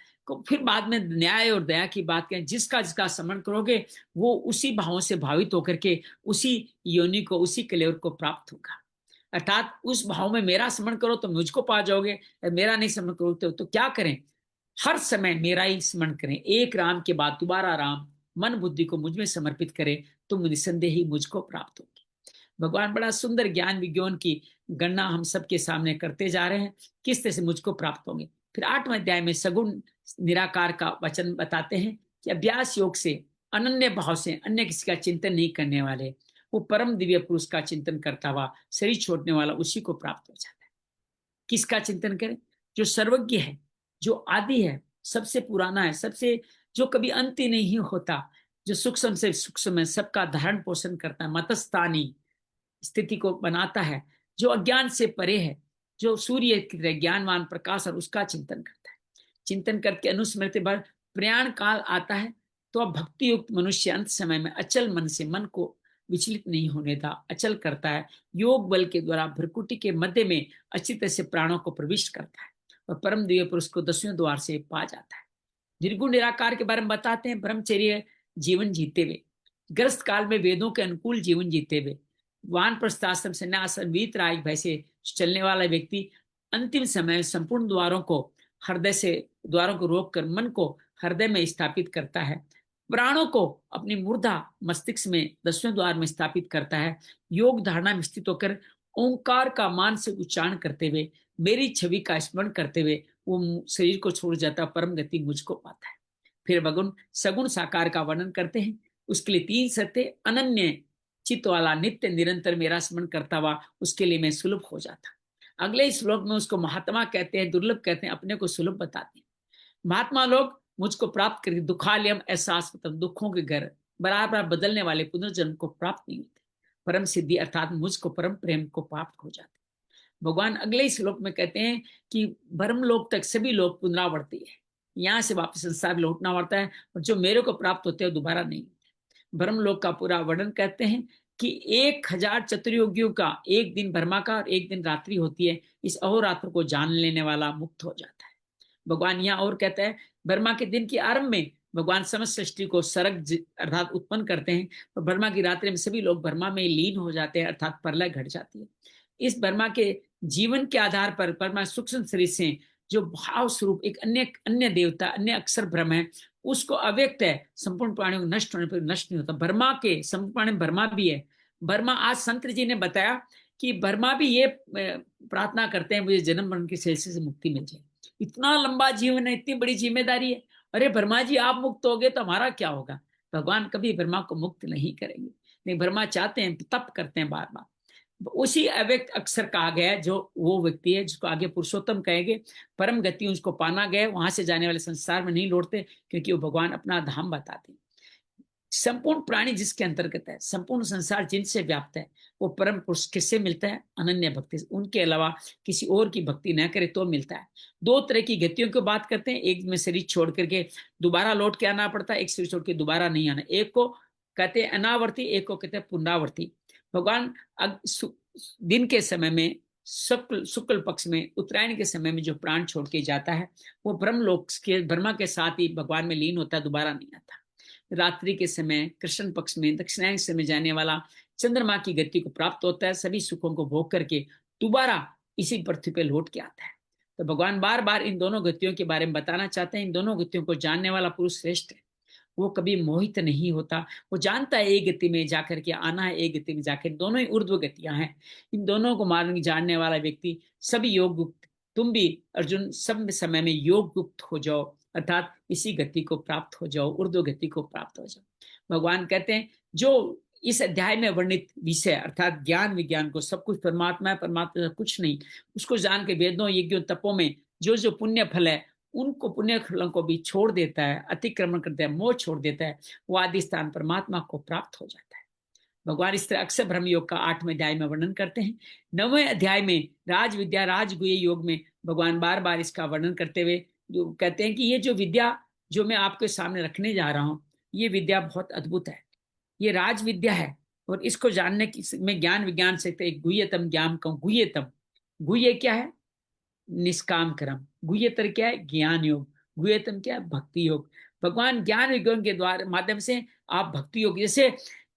फिर बाद में न्याय और दया की बात करें। जिसका जिसका स्मरण करोगे वो उसी भावों से भावित होकर के उसी योनि को, उसी कलेवर को प्राप्त होगा। अर्थात उस भाव में मेरा स्मरण करो तो मुझको पा जाओगे, मेरा नहीं स्मरण करोगे तो क्या करें, हर समय मेरा ही स्मरण करें। एक राम के बाद दोबारा राम, मन बुद्धि को मुझ में समर्पित करें तो निसंदेह ही मुझको प्राप्त होगी। भगवान बड़ा सुंदर ज्ञान विज्ञान की गणना हम सबके सामने करते जा रहे हैं, किस तरह से मुझको प्राप्त होंगे। फिर 8वें अध्याय में सगुण निराकार का वचन बताते हैं कि अभ्यास योग से, अनन्य भाव से, अन्य किसी का चिंतन नहीं करने वाले, वो परम दिव्य पुरुष का चिंतन करता हुआ शरीर छोड़ने वाला उसी को प्राप्त हो जाता है। किसका चिंतन करें? जो सर्वज्ञ है, जो आदि है, सबसे पुराना है, सबसे जो कभी अंत ही नहीं होता, जो सूक्ष्म से सूक्ष्म है, सबका धारण पोषण करता है, मतस्थानी स्थिति को बनाता है, जो अज्ञान से परे है, जो सूर्य की तरह ज्ञानवान प्रकाश और उसका चिंतन करता है। चिंतन करके अनुस्मृति भर प्रयाण काल आता है तो अब भक्ति युक्त मनुष्य अंत समय में अचल मन से मन को विचलित नहीं होने देता, अचल करता है। योग बल के द्वारा भ्रुकुटी के मध्य में अच्छी तरह से प्राणों को प्रविष्ट करता है और परम दिव्य पुरुष को 10वें द्वार से पा जाता है। निर्गुण निराकार के बारे में बताते हैं। ब्रह्मचर्य जीवन जीते हुए, ग्रस्त काल में वेदों के अनुकूल जीवन जीते हुए, वानप्रस्थाश्रम संन्यासाश्रम वीतराग भय से चलने वाला व्यक्ति अंतिम समय संपूर्ण द्वारों को हृदय से द्वारों को रोककर मन को हृदय में स्थापित करता है, प्राणों को अपनी मूर्धा मस्तिष्क में 10वें द्वार में स्थापित करता है। योग धारणा में स्थित होकर ओंकार का मानसिक उच्चारण करते हुए, मेरी छवि का स्मरण करते हुए वो शरीर को छोड़ जाता, परम गति मुझको पाता है। फिर भगवान सगुण साकार का वर्णन करते हैं। उसके लिए 3 सत्य अनन्य चित्त वाला नित्य निरंतर मेरा स्मरण करता हुआ, उसके लिए मैं सुलभ हो जाता। अगले श्लोक में उसको महात्मा कहते हैं, दुर्लभ कहते हैं, अपने को सुलभ बताते हैं। महात्मा लोग मुझको प्राप्त करके दुखालयम एहसास, मतलब दुखों के घर बराबर बदलने वाले पुनर्जन्म को प्राप्त नहीं होते, परम सिद्धि अर्थात मुझको परम प्रेम को प्राप्त हो जाते। भगवान अगले श्लोक में कहते हैं कि ब्रह्मलोक तक सभी लोग पुनरावर्ती है, यहाँ से वापस संसार लौटना पड़ता है, और जो मेरे को प्राप्त होते हैं दोबारा नहीं होते। ब्रह्मलोक का पूरा वर्णन कहते हैं कि 1000 चतुर्युगियों का एक दिन ब्रह्मा का और एक दिन रात्रि होती है, इस अहोरात्र को जान लेने वाला मुक्त हो जाता है। भगवान यहाँ और कहता है, ब्रह्मा के दिन के आरंभ में भगवान समस्त सृष्टि को सर्ग अर्थात उत्पन्न करते हैं, और ब्रह्मा की रात्रि में सभी लोग ब्रह्मा में लीन हो जाते हैं, अर्थात प्रलय घट जाती है। इस ब्रह्मा के जीवन के आधार पर ब्रह्मा सूक्ष्म शरीर से जो भाव स्वरूप एक अन्य देवता, अन्य अक्षर ब्रह्म है, उसको अव्यक्त है, संपूर्ण प्राणियों को नष्ट होने पर नष्ट नहीं होता। ब्रह्मा के संपूर्ण प्राणी ब्रह्मा भी है। ब्रह्मा, आज संत जी ने बताया कि ब्रह्मा भी ये प्रार्थना करते हैं, मुझे जन्म मरण की सिलसिले से मुक्ति मिल जाए। इतना लंबा जीवन है, इतनी बड़ी जिम्मेदारी है। अरे ब्रह्मा जी आप मुक्त हो गए तो हमारा क्या होगा? भगवान कभी ब्रह्मा को मुक्त नहीं करेंगे। नहीं, ब्रह्मा चाहते हैं, तप करते हैं बार बार। उसी अव्यक्त अक्षर कहा गया है, जो वो व्यक्ति है जिसको आगे पुरुषोत्तम कहेंगे, परम गति उसको पाना गया, वहां से जाने वाले संसार में नहीं लौटते, क्योंकि वो भगवान अपना धाम बताते हैं। संपूर्ण प्राणी जिसके अंतर्गत है, संपूर्ण संसार जिनसे व्याप्त है, वो परम पुरुष किससे मिलता है? अनन्य भक्ति से। उनके अलावा किसी और की भक्ति न करे तो मिलता है। 2 तरह की गतियों की बात करते हैं। एक में शरीर छोड़ करके दोबारा लौट के आना पड़ता है, एक शरीर छोड़ के दोबारा नहीं आना। एक को कहते हैं अनावर्ती, एक को कहते हैं पुनरावर्ती। भगवान दिन के समय में शुक्ल पक्ष में उत्तरायण के समय में जो प्राण छोड़ के जाता है, वो ब्रह्मलोक के ब्रह्मा के साथ ही भगवान में लीन होता है, दोबारा नहीं आता। रात्रि के समय कृष्ण पक्ष में दक्षिणायन समय जाने वाला चंद्रमा की गति को प्राप्त होता है, सभी सुखों को भोग करके दोबारा इसी पृथ्वी पे लौट के आता है। तो भगवान बार बार इन दोनों गतियों के बारे में बताना चाहते हैं। इन दोनों गतियों को जानने वाला पुरुष श्रेष्ठ है, वो कभी मोहित नहीं होता। वो जानता है एक गति में जाकर के आना है, एक गति में जाकर, दोनों ही ऊर्ध्व गतियां हैं। इन दोनों को मार्ग जानने वाला व्यक्ति सभी योग गुप्त, तुम भी अर्जुन सब समय में योग गुप्त हो जाओ, अर्थात इसी गति को प्राप्त हो जाओ, ऊर्ध्व गति को प्राप्त हो जाओ। भगवान कहते हैं जो इस अध्याय में वर्णित विषय अर्थात ज्ञान विज्ञान को, सब कुछ परमात्मा है, परमात्मा से कुछ नहीं, उसको जान के वेदों यज्ञों तपों में जो जो पुण्य फल है, उनको पुण्य फलों को भी छोड़ देता है, अतिक्रमण करता है, मोह छोड़ देता है, वो आदि स्थान परमात्मा को प्राप्त हो जाता है। भगवान इस तरह अक्षर ब्रह्म योग का 8वें अध्याय में वर्णन करते हैं। 9वें अध्याय में राज विद्या राजगुह्य योग में भगवान बार बार इसका वर्णन करते हुए जो कहते हैं कि ये जो विद्या जो मैं आपके सामने रखने जा रहा हूँ, ये विद्या बहुत अद्भुत है, ये राज विद्या है, और इसको जानने की मैं ज्ञान विज्ञान से एक गुह्यतम ज्ञान कहूँ। गुह्यतम, गुह्य क्या है? निष्काम कर्म। गुह्यतर क्या है? ज्ञान योग। गुह्यतम क्या है? भक्ति योग। भगवान ज्ञान विज्ञान के द्वारा माध्यम से आप भक्ति योग, जैसे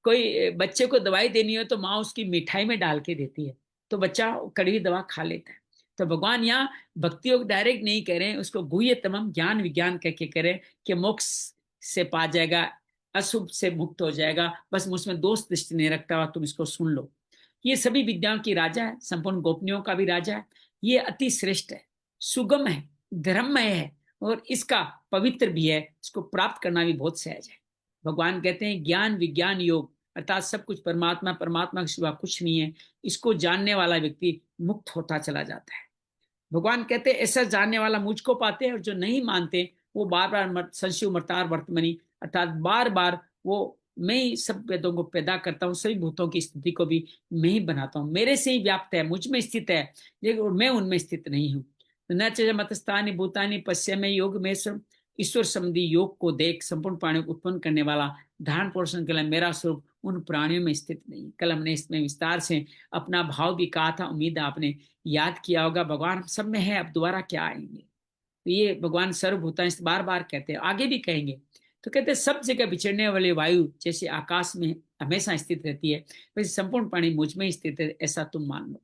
कोई बच्चे को दवाई देनी हो तो माँ उसकी मिठाई में डाल के देती है, तो बच्चा कड़वी दवा खा लेता है। तो भगवान यहाँ भक्ति योग डायरेक्ट नहीं कह रहे हैं, उसको गुह्यतम ज्ञान विज्ञान कह के कह रहे हैं कि मोक्ष से पा जाएगा, अशुभ से मुक्त हो जाएगा, बस मुझमें दोष दृष्टि नहीं रखता हुआ तुम इसको सुन लो। ये सभी विद्याओं की राजा है, संपूर्ण गोपनियों का भी राजा है। ये अति श्रेष्ठ है, सुगम है, धर्ममय है, और इसका पवित्र भी है, इसको प्राप्त करना भी बहुत सहज है। भगवान कहते हैं ज्ञान विज्ञान योग अर्थात सब कुछ परमात्मा, परमात्मा के सिवा कुछ नहीं है, इसको जानने वाला व्यक्ति मुक्त होता चला जाता है। भगवान कहते हैं ऐसा जानने वाला मुझको पाते हैं, और जो नहीं मानते वो बार बार संशय मर्तार वर्तमनी अर्थात बार बार वो मैं ही सब वेदों को पैदा करता हूँ, सभी भूतों की स्थिति को भी मैं ही बनाता हूँ, मेरे से ही व्याप्त है, मुझ में स्थित है, लेकिन मैं उनमें स्थित नहीं हूँ। न च मतस्थानी भूतानी पश्य में योग में ईश्वर संबंधी योग को देख संपूर्ण प्राणियों को उत्पन्न करने वाला धारण पोषण के लिए मेरा स्वरूप उन प्राणियों में स्थित नहीं। कल हमने इसमें विस्तार से अपना भाव भी कहा था, उम्मीद है आपने याद किया होगा। भगवान सब में है, अब दोबारा क्या आएंगे? तो ये भगवान सर्वभूतां बार बार कहते हैं, आगे भी कहेंगे। तो कहते हैं सब जगह विचरने वाली वायु जैसे आकाश में हमेशा स्थित रहती है, वैसे संपूर्ण प्राणी मुझ में स्थित है, ऐसा तुम मान लो।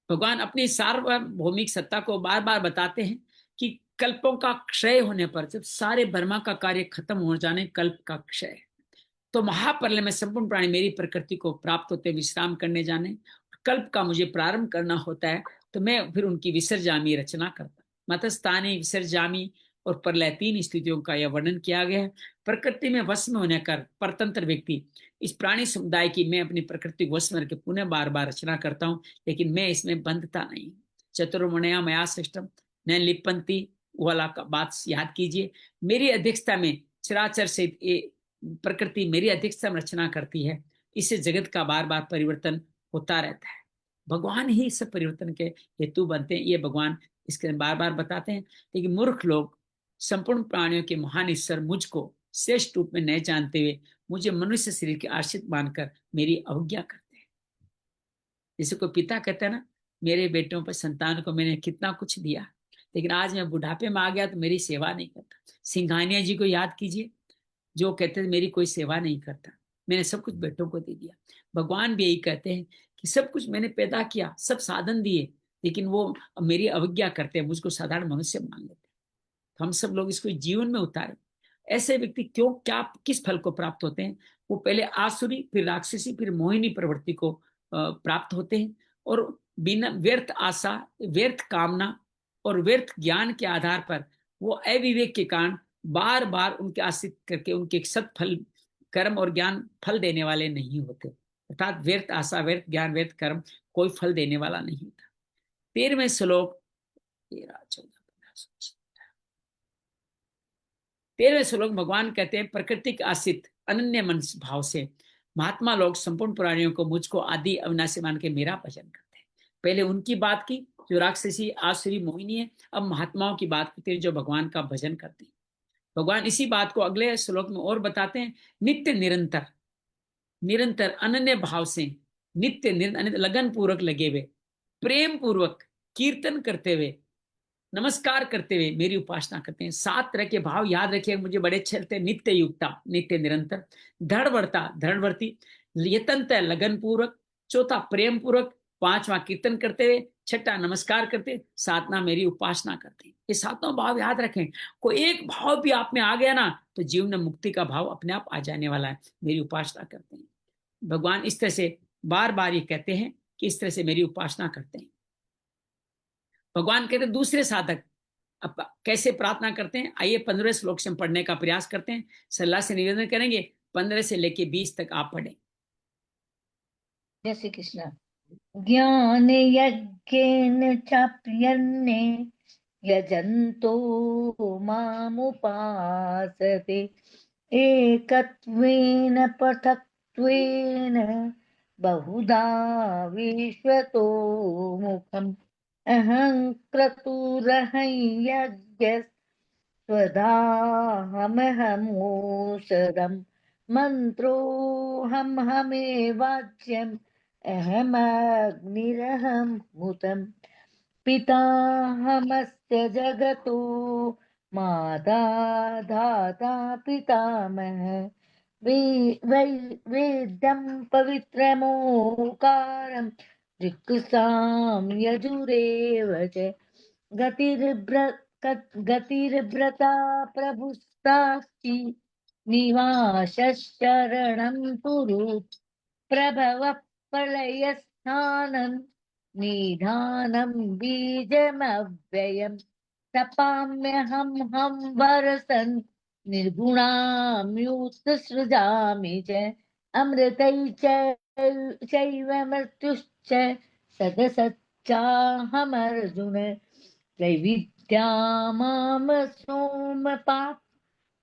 भगवान अपनी सार्वभौमिक सत्ता को बार बार बताते हैं कि कल्पों का क्षय होने पर, जब सारे ब्रह्मा का कार्य खत्म हो जाने, कल्प का क्षय, तो महाप्रलय में संपूर्ण प्राणी मेरी प्रकृति को प्राप्त होते विश्राम करने जाने, कल्प का मुझे प्रारंभ करना होता है, तो मैं फिर उनकी विसर्जामी रचना करता। मतस्थानी, विसर्जामी और प्रलय, 3 स्थितियों का यह वर्णन किया गया है। प्रकृति में वश में होने कर परतंत्र व्यक्ति इस प्राणी समुदाय की मैं अपनी प्रकृति को वश में करके पुनः बार बार रचना करता हूँ, लेकिन मैं इसमें बंधता नहीं। चतुर्मणया मया सृष्टम न लिपंती वाला का बात याद कीजिए। मेरी अध्यक्षता में चराचर से प्रकृति मेरी अध्यक्षता में रचना करती है, इससे जगत का बार बार परिवर्तन होता रहता है। भगवान ही सब परिवर्तन के हेतु बनते हैं, ये भगवान इसके बार बार बताते हैं। लेकिन मूर्ख लोग संपूर्ण प्राणियों के महान ईश्वर मुझको श्रेष्ठ रूप में नहीं जानते हुए मुझे मनुष्य शरीर के आश्रित मानकर मेरी अवज्ञा करते हैं। जैसे कोई पिता कहता है ना, मेरे बेटों पर संतान को मैंने कितना कुछ दिया, लेकिन आज मैं बुढ़ापे में आ गया तो मेरी सेवा नहीं करता। सिंघानिया जी को याद कीजिए, जो कहते थे मेरी कोई सेवा नहीं करता, मैंने सब कुछ बेटों को दे दिया। भगवान भी यही कहते हैं कि सब कुछ मैंने पैदा किया, सब साधन दिए, लेकिन वो मेरी अवज्ञा करते हैं, मुझको साधारण मनुष्य मान लेते हैं। तो हम सब लोग इसको जीवन में उतारे। ऐसे व्यक्ति क्यों, क्या, किस फल को प्राप्त होते हैं? वो पहले आसुरी, फिर राक्षसी, फिर मोहिनी प्रवृत्ति को प्राप्त होते हैं, और बिना व्यर्थ आशा, व्यर्थ कामना और व्यर्थ ज्ञान के आधार पर वो अविवेक के कारण बार बार उनके आश्रित करके उनके सत्फल कर्म और ज्ञान फल देने वाले नहीं होते। अर्थात व्यर्थ आशा, व्यर्थ ज्ञान, व्यर्थ कर्म कोई फल देने वाला नहीं होता। 13वें श्लोक, 13, 14, 15, 13वें श्लोक भगवान कहते हैं, प्रकृति के आश्रित अनन्य मन भाव से महात्मा लोग संपूर्ण प्राणियों को मुझको आदि अविनाशी मान के मेरा भजन करते हैं। पहले उनकी बात की जो राक्षसी, आसुरी, मोहिनी है, अब महात्माओं की बात करते हैं जो भगवान का भजन करते हैं। भगवान इसी बात को अगले श्लोक में और बताते हैं, नित्य निरंतर, निरंतर अनन्य भाव से, नित्य निरंतर लगन पूर्वक लगे हुए, प्रेम पूर्वक कीर्तन करते हुए, नमस्कार करते हुए मेरी उपासना करते हैं। 7 तरह के भाव याद रखिए, मुझे बड़े अच्छे लगते हैं। नित्य युक्ता, नित्य निरंतर, धड़वर्ता, धड़वर्ती, यतंत, लगन पूर्वक, चौथा प्रेम पूर्वक, 5वां कीर्तन करते हुए, 6ठा नमस्कार करते, 7वां मेरी उपासना करते। ये 7 भाव याद रखें। कोई एक भाव भी आप में आ गया ना, तो जीवन में मुक्ति का भाव अपने आप आ जाने वाला है। मेरी उपासना करते हैं। भगवान इस तरह से बार बार ये कहते हैं कि इस तरह से मेरी उपासना करते हैं। भगवान कहते हैं दूसरे साधक अब कैसे प्रार्थना करते हैं, आइए 15वें श्लोक से हम पढ़ने का प्रयास करते हैं। सलाह से निवेदन करेंगे 15 से लेके 20 तक आप पढ़ें। जय श्री कृष्ण। ज्ञान यज्ञेन चाप्यन्ने यजन्तो मामुपासते एकत्वेन पृथक्त्वेन बहुधा विश्वतो मुखम् अहं क्रतुरहं यज्ञस्वदाहमहमोषधम् मन्त्रोऽहं हमेवाच्यम् अहमग्निरहं हुतम् पिताहमस्य जगतो माता धाता पितामह वेदं पवित्रमोकारं ऋक्सां यजुरेव च गतिर्व्रता प्रभुस्तास्ति निवासशरणं कुरु प्रभवः प्रलयस्थानं निधानं बीजमव्ययम् तपाम्यहं वरसन् निर्गुणाम्यूत सृजामि च अमृतैश्चैव मृत्युश्च सदसच्चाहमर्जुन त्रैविद्या माम सोमपा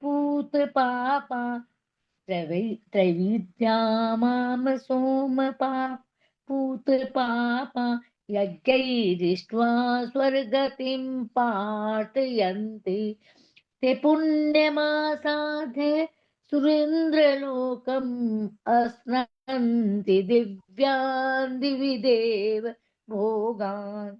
पूतपापा त्रैविद्या माम सोमपा पूतपापा यज्ञैरिष्ट्वा स्वर्गतिं प्रार्थयन्ति ते पुण्यमासाधे सुरेन्द्रलोकम् अश्नन्ति दिव्यान् दिवि देव भोगान्।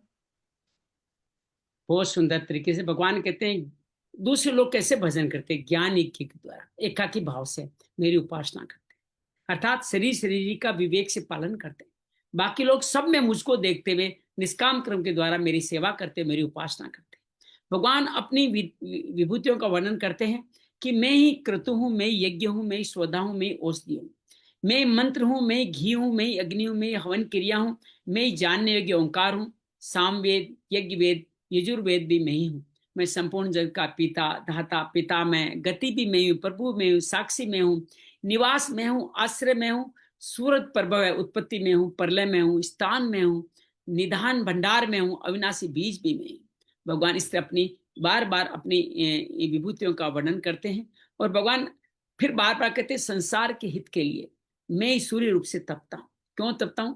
बहुत सुंदर तरीके से भगवान कहते हैं दूसरे लोग कैसे भजन करते हैं, ज्ञान यज्ञ के द्वारा एकाकी भाव से मेरी उपासना करते हैं, अर्थात शरीर का विवेक से पालन करते हैं। बाकी लोग सब में मुझको देखते हुए निष्काम कर्म के द्वारा मेरी सेवा करते, मेरी उपासना करते हैं। भगवान अपनी विभूतियों का वर्णन करते हैं कि मैं ही क्रतु हूं, मैं यज्ञ हूं, मैं स्वधा हूं, मैं औषधि हूं, मैं मंत्र हूं, मैं घी हूं, मैं अग्नि हूं, मैं हवन क्रिया हूं, मैं जानने योग्य ओंकार हूं, सामवेद यज्ञ वेद यजुर्वेद भी मैं ही हूं, मैं संपूर्ण जगत का पिता धाता पिता मैं, गति भी मैं हूं, प्रभु मैं हूं, साक्षी मैं हूं, निवास में हूं, आश्रय में हूं, सूरत प्रभव है, उत्पत्ति में हूं, प्रलय में हूं, स्थान में हूं, निधान भंडार में हूं, अविनाशी बीज भी मैं हूं। भगवान इस तरह अपनी बार बार अपनी विभूतियों का वर्णन करते हैं और भगवान फिर बार बार कहते हैं संसार के हित के लिए मैं सूर्य रूप से तपता हूं। क्यों तपता हूं?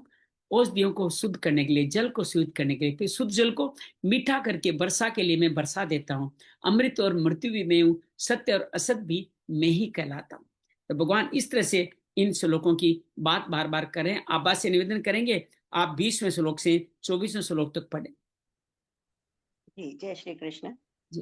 औषधियों को शुद्ध करने के लिए, जल को शुद्ध करने के लिए, फिर शुद्ध जल को मीठा करके वर्षा के लिए मैं वर्षा देता हूं। अमृत और मृत्यु भी मैं हूं, सत्य और असत भी मैं ही कहलाता हूं। तो भगवान इस तरह से इन श्लोकों की बात बार बार करें। आप बात से निवेदन करेंगे आप 20वें श्लोक से 24वें श्लोक तक पढ़ें। जी जय श्री कृष्ण। जी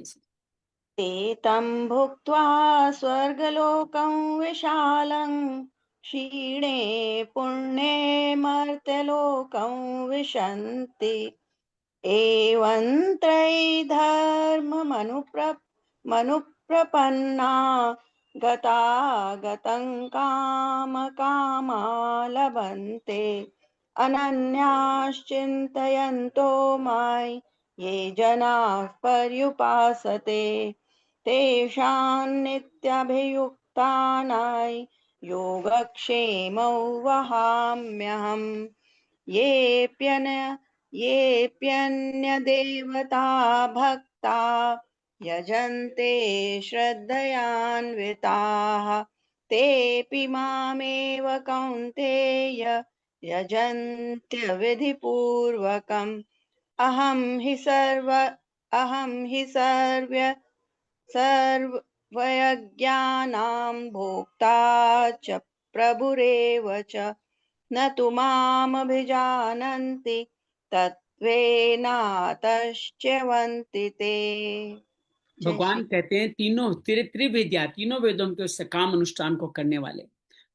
ते तं भुक्त्वा स्वर्गलोकं विशालं क्षीणे पुण्ये मर्त्यलोकं विशन्ति एवं त्रयी धर्ममनुप्रपन्ना गतागतं कामकामा लभन्ते अनन्याश्चिन्तयन्तो मां ये जनाः पर्युपासते तेषां नित्यभियुक्तानां योगक्षेमौ वहाम्यहम् येऽप्यन्यदेवता भक्ता यजन्ते श्रद्धयान्विताः तेऽपि मामेव कौन्तेय यजन्त्यविधिपूर्वकम् अहं हि सर्वयज्ञानां भोक्ता च प्रभुरेव च न तु मामभिजानन्ति तत्त्वेनातश्च्यवन्ति ते। भगवान कहते हैं तीनों त्रिविद्या, तीनों वेदों के सकाम अनुष्ठान को करने वाले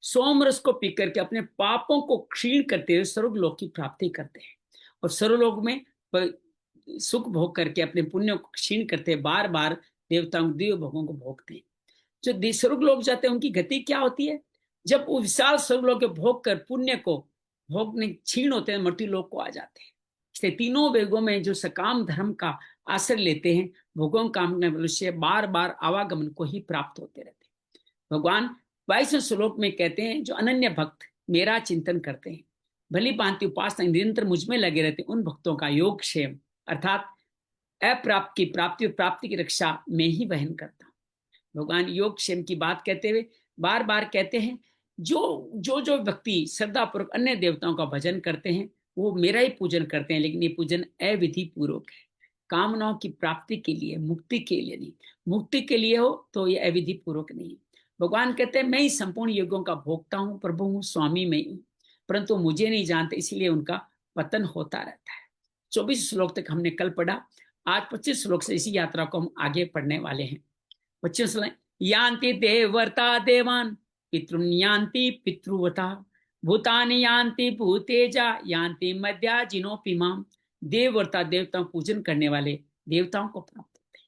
सोम रस को पीकर के अपने पापों को क्षीण करते हुए सर्वलोक की प्राप्ति करते हैं और सर्वलोक में सुख भोग करके अपने पुण्य को क्षीण करते बार बार देवताओं दिव्य भोगों को भोगते हैं। जो स्वर्गलोक जाते हैं उनकी गति क्या होती है? जब वो विशाल स्वर्गलोक के भोग कर पुण्य को भोगने क्षीण होते हैं, मृत्यु लोक को आ जाते हैं। इसलिए तीनों वेगों में जो सकाम धर्म का आश्रय लेते हैं, भोगों काम करने मनुष्य बार बार आवागमन को ही प्राप्त होते रहते हैं। भगवान 22वें श्लोक में कहते हैं जो अनन्य भक्त मेरा चिंतन करते हैं, भली भांति उपासना निरंतर मुझ में लगे रहते हैं, उन भक्तों का योग क्षेम अर्थात अप्राप्त की प्राप्ति और प्राप्ति की रक्षा में ही वहन करता हूं। भगवान योग क्षेम की बात कहते हुए बार बार कहते हैं जो व्यक्ति श्रद्धापूर्वक अन्य देवताओं का भजन करते हैं वो मेरा ही पूजन करते हैं, लेकिन ये पूजन अविधि पूर्वक है, कामनाओं की प्राप्ति के लिए, मुक्ति के लिए नहीं। मुक्ति के लिए हो तो ये अविधि पूर्वक नहीं। भगवान कहते हैं मैं ही संपूर्ण योगों का भोक्ता हूं, प्रभु हूं, स्वामी मैं हूं, परंतु मुझे नहीं जानते, इसीलिए उनका पतन होता रहता है। 24 श्लोक तक हमने कल पढ़ा। आज 25 श्लोक से इसी यात्रा को हम आगे पढ़ने वाले हैं। 25 श्लोक यान्ति देवर्ता देवान पितृन्यान्ति पितृवता भूतानि यान्ति भूतेजा यान्ति मध्या जिनोपि माम। देववर्ता देवताओं पूजन करने वाले देवताओं को प्राप्त होते हैं,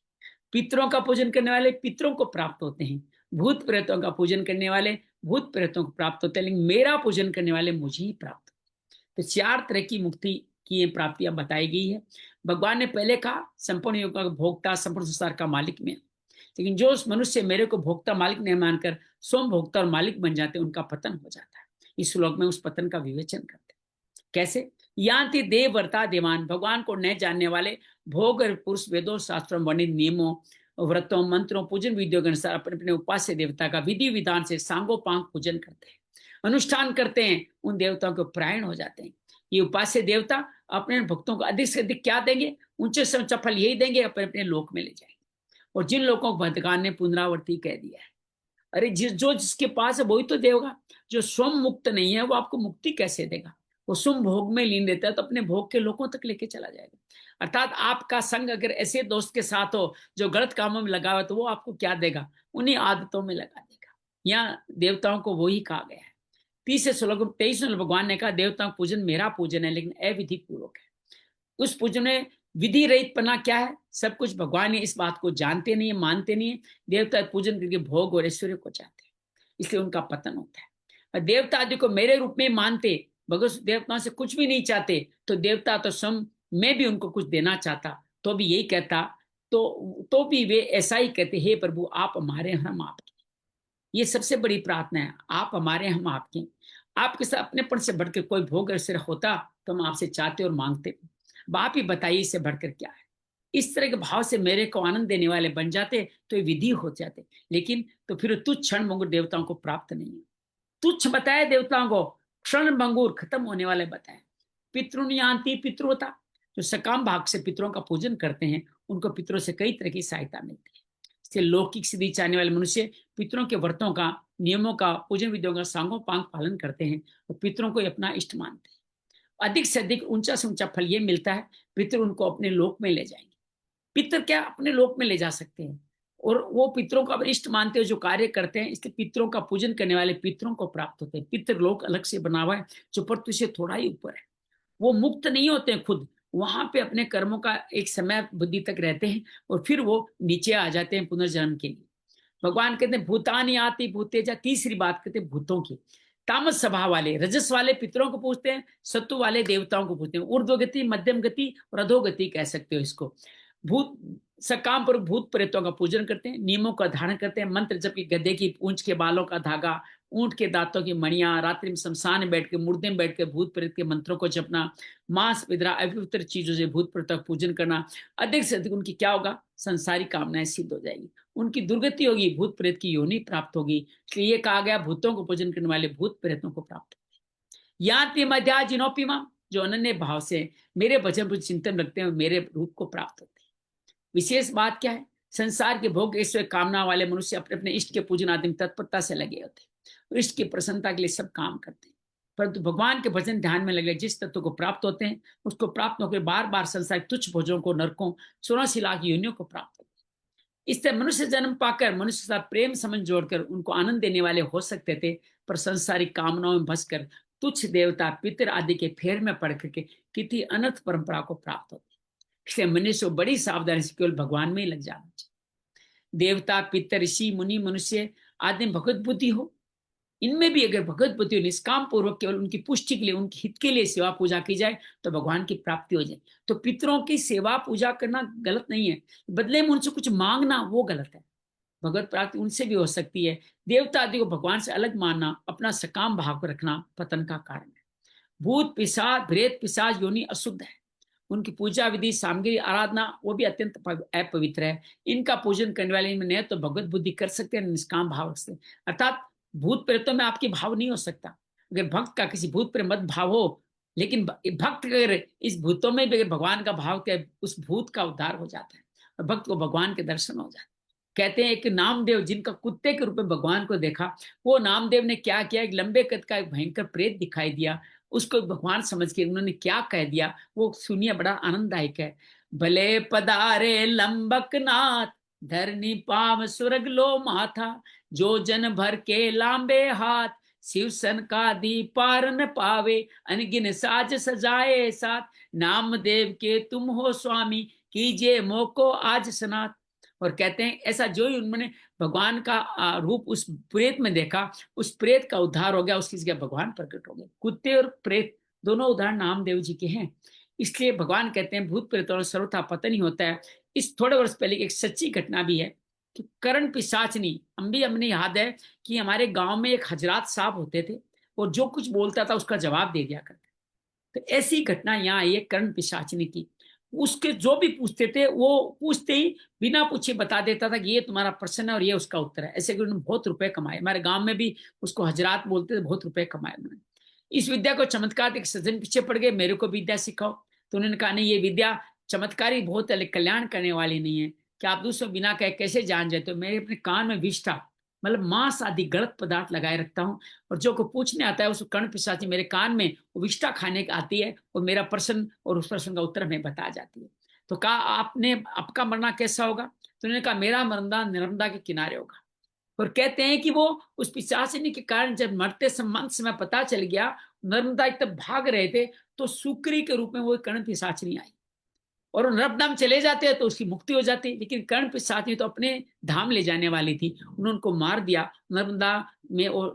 पितरों का पूजन करने वाले पितरों को प्राप्त होते हैं, भूत प्रेतों का पूजन करने वाले भूत प्रेतों को प्राप्त होते हैं, लेकिन मेरा पूजन करने वाले मुझे ही प्राप्त होते। तो 4 तरह की मुक्ति की ये प्राप्तियां बताई गई है। भगवान ने पहले कहा संपूर्ण योग का भोक्ता, संपूर्ण संसार का मालिक में, लेकिन जो मनुष्य मेरे को भोक्ता मालिक नहीं मानकर स्वयं भोक्ता और मालिक बन जाते उनका पतन हो जाता है। इस श्लोक में उस पतन का विवेचन करते हैं। कैसे? यान्ति देववर्ता देवान, भगवान को न जानने वाले भोग और पुरुष वेदों शास्त्रों वर्णित नियमों व्रतों मंत्रों पूजन विधियों के अनुसार अपने अपने उपास्य देवता का विधि विधान से सांगोपांग पूजन करते हैं, अनुष्ठान करते हैं, उन देवताओं को प्रायण हो जाते हैं। ये उपास्य देवता अपने भक्तों को अधिक से अधिक क्या देंगे, ऊंचे से ऊंचा फल यही देंगे, अपने अपने लोक में ले जाएंगे। और जिन लोगों को भगवान ने पुनरावर्ती कह दिया है, अरे जिसके पास है वही तो देगा। जो स्वयं मुक्त नहीं है वो आपको मुक्ति कैसे देगा? वो स्वयं भोग में लीन देता है तो अपने भोग के लोगों तक लेके चला जाएगा। अर्थात आपका संग अगर ऐसे दोस्त के साथ हो जो गलत कामों में लगा हुआ, तो वो आपको क्या देगा? उन्हीं आदतों में लगा देगा। यहाँ देवताओं को वही कहा गया है। 23 श्लोक भगवान ने कहा, देवताओं का पूजन मेरा पूजन है, लेकिन अविधि पूर्वक है। उस पूजन में विधि रहित पना क्या है? सब कुछ भगवान इस बात को जानते नहीं है, मानते नहीं है। देवता पूजन करके भोग और ऐश्वर्य को चाहते हैं, इसलिए उनका पतन होता है। और देवता आदि को मेरे रूप में मानते, भगवान देवताओं से कुछ भी नहीं चाहते, तो देवता तो स्वयं मैं भी उनको कुछ देना चाहता तो भी यही कहता, तो भी वे ऐसा ही कहते, हे प्रभु आप हमारे, हम आपके। ये सबसे बड़ी प्रार्थना है, आप हमारे, हम आपके। आपके साथ अपनेपन से बढ़कर कोई भोग ऐश्वर्य होता तो हम आपसे चाहते और मांगते। आप ही बताइए इससे बढ़कर क्या है? इस तरह के भाव से मेरे को आनंद देने वाले बन जाते तो ये विधि हो जाते। लेकिन तो फिर तुच्छ क्षण भंगुर देवताओं को प्राप्त नहीं है। तुच्छ बताए देवताओं को, क्षण भंगुर खत्म होने वाले बताए। पितृनियांति पितृता, जो सकाम भाग से पितरों का पूजन करते हैं उनको पितरों से कई तरह की सहायता मिलती है। इसलिए लौकिक सिद्धि चाहने वाले मनुष्य पितरों के व्रतों का, नियमों का, पूजन विधियों का सांगोपांग पालन करते हैं और पितरों को अपना इष्ट मानते हैं। अधिक से अधिक ऊंचा से ऊंचा फल ये मिलता है, पितर उनको अपने लोक में ले जाएंगे। पितर क्या अपने लोक में ले जा सकते हैं, और वो पितरों का इष्ट मानते हुए जो कार्य करते हैं, इसलिए पितरों का पूजन करने वाले पितरों को प्राप्त होते हैं। पितर लोक अलग से बना हुआ है जो पृथ्वी से थोड़ा ही ऊपर है। वो मुक्त नहीं होते हैं खुद, वहां पे अपने कर्मों का एक समय बुद्धि तक रहते हैं और फिर वो नीचे आ जाते हैं पुनर्जन्म के लिए। भगवान कहते हैं भूतानी आती भूतेजा, तीसरी बात कहते हैं भूतों की। तामस स्वभाव वाले, रजस वाले पितरों को पूछते हैं, सत्व वाले देवताओं को पूछते हैं। ऊर्ध्व गति, मध्यम गति और अधोगति कह सकते हो इसको। भूत सकाम पर भूत प्रेतों का पूजन करते हैं, नियमों का धारण करते हैं, मंत्र जब की गधे की पूंछ के बालों का धागा, ऊंट के दांतों की मणियां, रात्रि में शमशान में बैठ के, मुर्दे में बैठ के भूत प्रेत के मंत्रों को जपना, मांस विद्रा अपवित्र चीजों से भूत प्रेतों का पूजन करना। अधिक से अधिक उनकी क्या होगा? संसारी कामनाएं सिद्ध हो जाएगी, उनकी दुर्गति होगी, भूत प्रेत की योनि प्राप्त होगी। इसलिए ये कहा गया भूतों को पूजन करने वाले भूत प्रेतों को प्राप्त होगी। याति मध्या जिनोपिमा, जो अनन्य भाव से मेरे भजन पर चिंतन रखते हैं मेरे रूप को प्राप्त होते हैं। विशेष बात क्या है? संसार के भोग ऐश्वर्य कामना वाले मनुष्य अपने अपने इष्ट के पूजन आदि में तत्परता से लगे होते हैं, इष्ट की प्रसन्नता के लिए सब काम करते हैं। परंतु भगवान के भजन ध्यान में लगे जिस तत्व को प्राप्त होते हैं, उसको प्राप्त होकर बार बार संसार तुच्छ भोजों को, नरकों, 84 लाख योनियों को प्राप्त होते हैं। इस तरह मनुष्य जन्म पाकर मनुष्य के साथ प्रेम संबंध जोड़कर उनको आनंद देने वाले हो सकते थे, पर संसारिक कामनाओं में फंसकर तुच्छ देवता पितर आदि के फेर में पड़ करके कितनी अनर्थ परंपरा को प्राप्त होती। इसलिए मनुष्य को बड़ी सावधानी से केवल भगवान में ही लग जाना चाहिए। देवता पितर ऋषि मुनि मनुष्य आदि भगवत बुद्धि हो, इनमें भी अगर भगवत बुद्धि हो, निष्काम पूर्वक केवल उनकी पुष्टि के लिए, उनके हित के लिए सेवा पूजा की जाए तो भगवान की प्राप्ति हो जाए। तो पितरों की सेवा पूजा करना गलत नहीं है, बदले में उनसे कुछ मांगना वो गलत है। भगवत प्राप्ति उनसे भी हो सकती है। देवता आदि को भगवान से अलग मानना, अपना सकाम भाव को रखना पतन का कारण है। भूत पिशाच, प्रेत पिशाच योनि अशुद्ध है, उनकी पूजा विधि, सामग्री, आराधना वो भी अत्यंत अपवित्र है। इनका पूजन करने वाले इनमें तो भगवत बुद्धि कर सकते हैं, निष्काम भाव रखते हैं। अर्थात भूत प्रेतों में आपकी भाव नहीं हो सकता। अगर भक्त का किसी भूत प्रेत मत भाव हो, लेकिन भक्त अगर इस भूतों में भी अगर भगवान का भाव के, उस भूत का उद्धार हो जाता है और भक्त को भगवान के दर्शन हो जाते हैं। कहते हैं एक नामदेव जिनका कुत्ते के रूप में भगवान को देखा, वो नामदेव ने क्या किया, एक लंबे कद का एक भयंकर प्रेत दिखाई दिया, उसको भगवान समझ के उन्होंने क्या कह दिया वो सुनिए, बड़ा आनंददायक है। भले पदारे लंबक नाथ, धरनी पाव सुरग लो माथा, जो जन भर के लांबे हाथ, शिव सन का दी पार न पावे, अनगिन साज सजाए साथ, नामदेव के तुम हो स्वामी, कीजिए मोको आज सनात। और कहते हैं ऐसा जो ही उन्होंने भगवान का रूप उस प्रेत में देखा, उस प्रेत का उद्धार हो गया, उसकी जगह भगवान प्रकट हो गए। कुत्ते और प्रेत दोनों उदाहरण नामदेव जी के हैं। इसलिए भगवान कहते हैं भूत प्रेतों और सर्वथा पतन ही होता है। इस थोड़े वर्ष पहले एक सच्ची घटना भी है कि करण पिशाचनी, हमने याद है कि हमारे गांव में एक हजरात साहब होते थे और जो कुछ बोलता था उसका जवाब दे दिया करते। तो ऐसी घटना यहाँ आई है कर्ण पिशाचनी की। उसके जो भी पूछते थे वो पूछते ही बिना पूछे बता देता था कि ये तुम्हारा प्रश्न है और ये उसका उत्तर है। ऐसे उन्होंने बहुत रुपए कमाए, हमारे गांव में भी उसको हजरात बोलते थे, बहुत रुपए कमाए उन्होंने। इस विद्या को चमत्कार एक सज्जन पीछे पड़ गए, मेरे को विद्या सिखाओ। तो उन्होंने कहा नहीं, ये विद्या चमत्कारी बहुत है, कल्याण करने वाली नहीं है। कि आप दूसरों बिना कहे कैसे जान जाते हो? मेरे अपने कान में विष था, मतलब मांस आदि गलत पदार्थ लगाए रखता हूँ, और जो को पूछने आता है उस कर्ण पिशाची मेरे कान में वो विष्ठा खाने की आती है, और मेरा प्रश्न और उस प्रश्न का उत्तर हमें बता जाती है। तो कहा आपने आपका मरना कैसा होगा? तो उन्होंने कहा मेरा मरना नर्मदा के किनारे होगा। और कहते हैं कि वो उस पिशाचिनी के कारण जब मरते समय पता चल गया, नर्मदा तब भाग रहे थे, तो सुक्री के रूप में वो कर्ण पिशाचिनी आई, और नर्मदा में चले जाते हैं तो उसकी मुक्ति हो जाती। लेकिन कर्ण पिशाचिनी तो अपने धाम ले जाने वाली थी, उन्होंने उनको मार दिया, नर्मदा में वो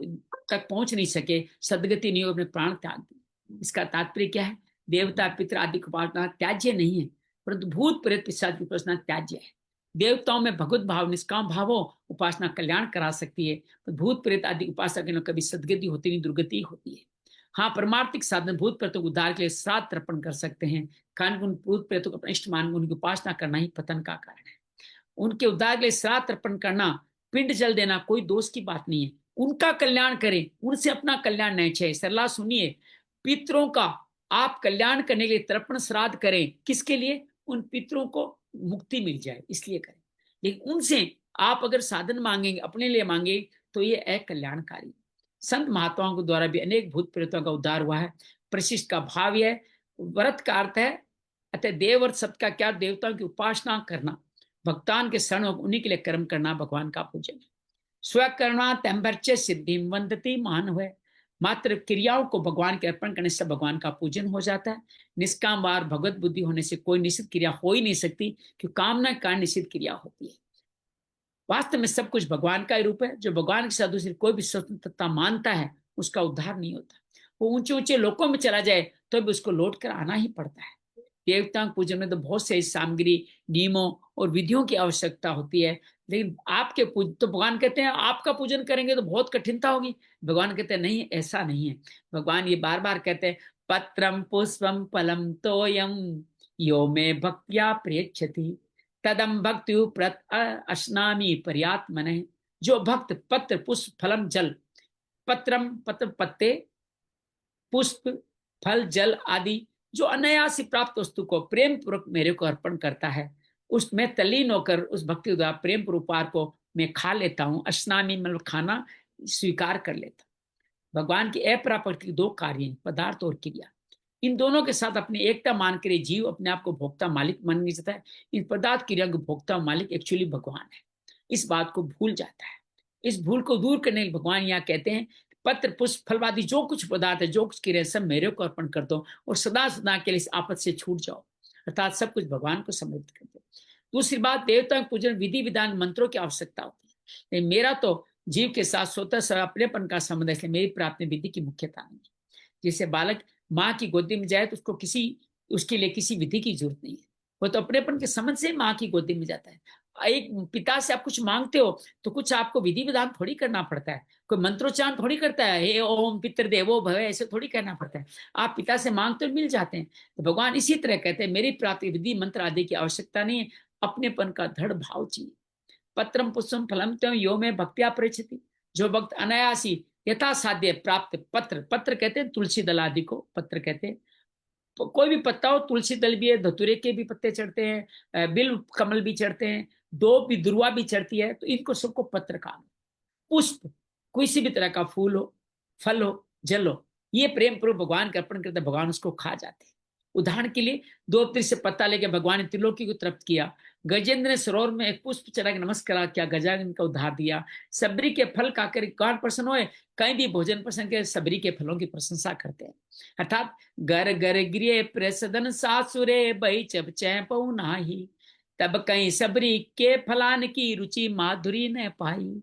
तक पहुंच नहीं सके, सदगति नहीं, अपने प्राण त्याग दिए। इसका तात्पर्य क्या है? देवता पितर आदि की उपासना त्याज्य नहीं है, परंतु भूत प्रेत पिशाच की उपासना त्याज्य है। देवताओं में भगवत भाव निष्काम भाव हो, उपासना कल्याण करा सकती है, पर भूत प्रेत आदि उपासना के कभी सदगति होती नहीं, दुर्गति होती है। हाँ, परमार्थिक साधन भूत प्रेतों को उद्धार के लिए श्राद्ध तर्पण कर सकते हैं। कारण उन भूत प्रेतों को अपना इष्ट मान उनकी उपासना करना ही पतन का कारण है। उनके उद्धार के लिए श्राद्ध तर्पण करना, पिंड जल देना कोई दोष की बात नहीं है। उनका कल्याण करें, उनसे अपना कल्याण नहीं चाहिए। सलाह सुनिए, पितरों का आप कल्याण करने के लिए तर्पण श्राद्ध करें। किसके लिए? उन पितरों को मुक्ति मिल जाए इसलिए करें। लेकिन उनसे आप अगर साधन मांगेंगे, अपने लिए मांगे, तो ये अकल्याणकारी। संत महात्माओं के द्वारा भी अनेक भूत प्रेतों का उद्धार हुआ है। प्रशिष्ट का भाव यह, व्रत का अर्थ है अतः देव और सत्य का क्या? देवताओं की उपासना करना, भक्तान के शरण उन्हीं के लिए कर्म करना भगवान का पूजन। स्वकर्णा तंबर्च सिद्धि वंदती मान हुए, मात्र क्रियाओं को भगवान के अर्पण करने से भगवान का पूजन हो जाता है। निष्काम वार भगवत बुद्धि होने से कोई निश्चित क्रिया हो ही नहीं सकती, क्योंकि कामना के कारण निश्चित क्रिया होती है। वास्तव में सब कुछ भगवान का ही रूप है। जो भगवान के साथ दूसरी कोई भी स्वतंत्रता मानता है, उसका उद्धार नहीं होता। वो ऊंचे ऊंचे लोकों में चला जाए तो भी उसको लौट कर आना ही पड़ता है। देवताओं पूजन में तो बहुत से सामग्री, नियमों और विधियों की आवश्यकता होती है। लेकिन आपके पूज तो भगवान कहते हैं आपका पूजन करेंगे तो बहुत कठिनता होगी। भगवान कहते हैं नहीं, ऐसा नहीं है। भगवान ये बार बार कहते हैं, पत्रम पुष्पम फलम तोयम यो में भक्त्या प्रेक्षति तदम भक्ति प्रत अश्नामी पर्यात्मने। जो भक्त पत्र पुष्प फलम जल, पत्रम पत्र पत्ते, पुष्प फल जल आदि जो अनायास प्राप्त वस्तु को प्रेम पूर्वक मेरे को अर्पण करता है, उसमें तल्लीन होकर उस भक्ति द्वारा प्रेम पूर्वक को मैं खा लेता हूँ। अश्नामी मतलब खाना स्वीकार कर लेता हूँ। भगवान की अप्राकृतिक दो कार्य, पदार्थ और क्रिया, इन दोनों के साथ अपनी एकता मान कर जीव अपने आप को भोक्ता मालिक मान नहीं जाता है। इन पदार्थ क्रिया को भोक्ता मालिक एक्चुअली भगवान है, इस बात को भूल जाता है। इस भूल को दूर करने के भगवान यहाँ कहते हैं, पत्र पुष्प फलवादी जो कुछ पदार्थ है, जो कुछ क्रिया, सब मेरे को अर्पण कर दो और सदा सदा के लिए इस आपद से छूट जाओ, अर्थात सब कुछ भगवान को समर्पित कर दो। दूसरी बात, देवता पूजन विधि विधान मंत्रों की आवश्यकता होती है। मेरा तो जीव के साथ स्वतः अपनेपन का संबंध है, इसलिए मेरी प्रार्थना विधि की मुख्यता नहीं है। जैसे बालक माँ की गोदी में जाए तो उसके लिए किसी विधि की जरूरत नहीं है, वो तो अपनेपन के समझ से माँ की गोदी में जाता है। एक पिता से आप कुछ मांगते हो तो कुछ आपको विधि विधान थोड़ी करना पड़ता है, कोई मंत्रोच्चारण थोड़ी करता है, हे ओम पितृदेवो भव, ऐसे थोड़ी करना पड़ता है। आप पिता से मांगते हो मिल जाते हैं। तो भगवान इसी तरह कहते हैं, मेरी प्राप्ति विधि मंत्र आदि की आवश्यकता नहीं है, अपनेपन का दृढ़ भाव चाहिए। पत्रम पुष्पम फलम त्वं यो में भक्त्या प्रेक्षति, जो भक्त अनायासी यथा साध्य प्राप्त पत्र, पत्र कहते हैं तुलसी दल आदि को पत्र कहते हैं। तो कोई भी पत्ता हो, तुलसी दल भी है, धतूरे के भी पत्ते चढ़ते हैं, बिल कमल भी चढ़ते हैं, दो भी दुर्वा भी चढ़ती है, तो इनको सबको पत्र कहा। पुष्प किसी भी तरह का फूल हो, फल हो, जल हो, ये प्रेम पूर्वक भगवान के अर्पण करते, भगवान उसको खा जाते हैं। उदाहरण के लिए दो से पत्ता लेके भगवान ने त्रिलोकी को तृप्त किया। गजेंद्र ने सरोवर में एक पुष्प चढ़ा के नमस्कार किया, गजानन का उद्धार दिया। सबरी के फल खाकर कौन प्रसन्न होए? कहीं भी भोजन प्रसन्न के सबरी के फलों की प्रशंसा करते हैं। अर्थात घर घर गृह प्रसदन सासुरे बई चब चै पऊ नाही, तब कहीं सबरी के फलान की रुचि माधुरी न पाई।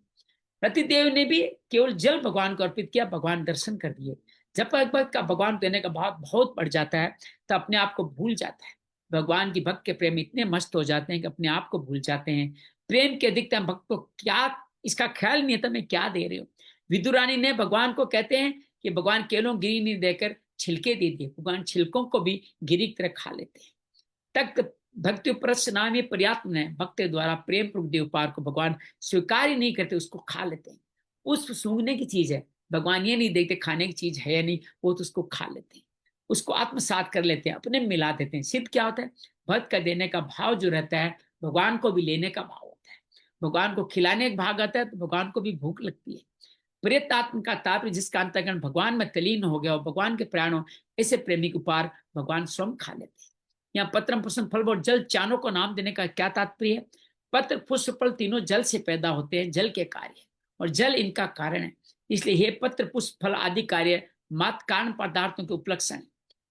रतिदेव ने भी केवल जल भगवान को अर्पित किया, भगवान दर्शन कर दिए। जब भक्त का भगवान देने का भाव बहुत बढ़ जाता है तो अपने आप को भूल जाता है। भगवान की भक्त के प्रेम इतने मस्त हो जाते हैं कि अपने आप को भूल जाते हैं। प्रेम के अधिकतम भक्त को क्या इसका ख्याल नहीं था मैं क्या दे रही हूँ। विदुरानी ने भगवान को कहते हैं कि भगवान केलों गिरी नहीं देकर छिलके दे दिए। भगवान छिलकों को भी गिरी की तरह खा लेते हैं। तक भक्ति प्रश्नामी पर्याप्त है, भक्त द्वारा प्रेम पूर्वक देवपार को भगवान स्वीकार ही नहीं करते, उसको खा लेते हैं। पुष्प सूंघने की चीज है, भगवान ये नहीं देखते खाने की चीज है या नहीं, वो तो उसको खा लेते हैं। उसको आत्मसात कर लेते हैं, अपने में मिला देते हैं। सिद्ध क्या होता है? भक्त का देने का भाव जो रहता है, भगवान को भी लेने का भाव होता है। भगवान को खिलाने का भाग आता है तो भगवान को भी भूख लगती है। प्रेतात्म का तात्पर्य जिसका अंतःकरण भगवान में तलीन हो गया और भगवान के प्राण हो, ऐसे प्रेमी के उपहार भगवान स्वयं खा लेते हैं। यहाँ पत्रम पुष्प फल और जल चारों को नाम देने का क्या तात्पर्य है? पत्र पुष्प फल तीनों जल से पैदा होते हैं, जल के कार्य, और जल इनका कारण है। इसलिए हे पत्र पुष्प फल आदि कार्य मात्र कारण पदार्थों के उपलक्षण है,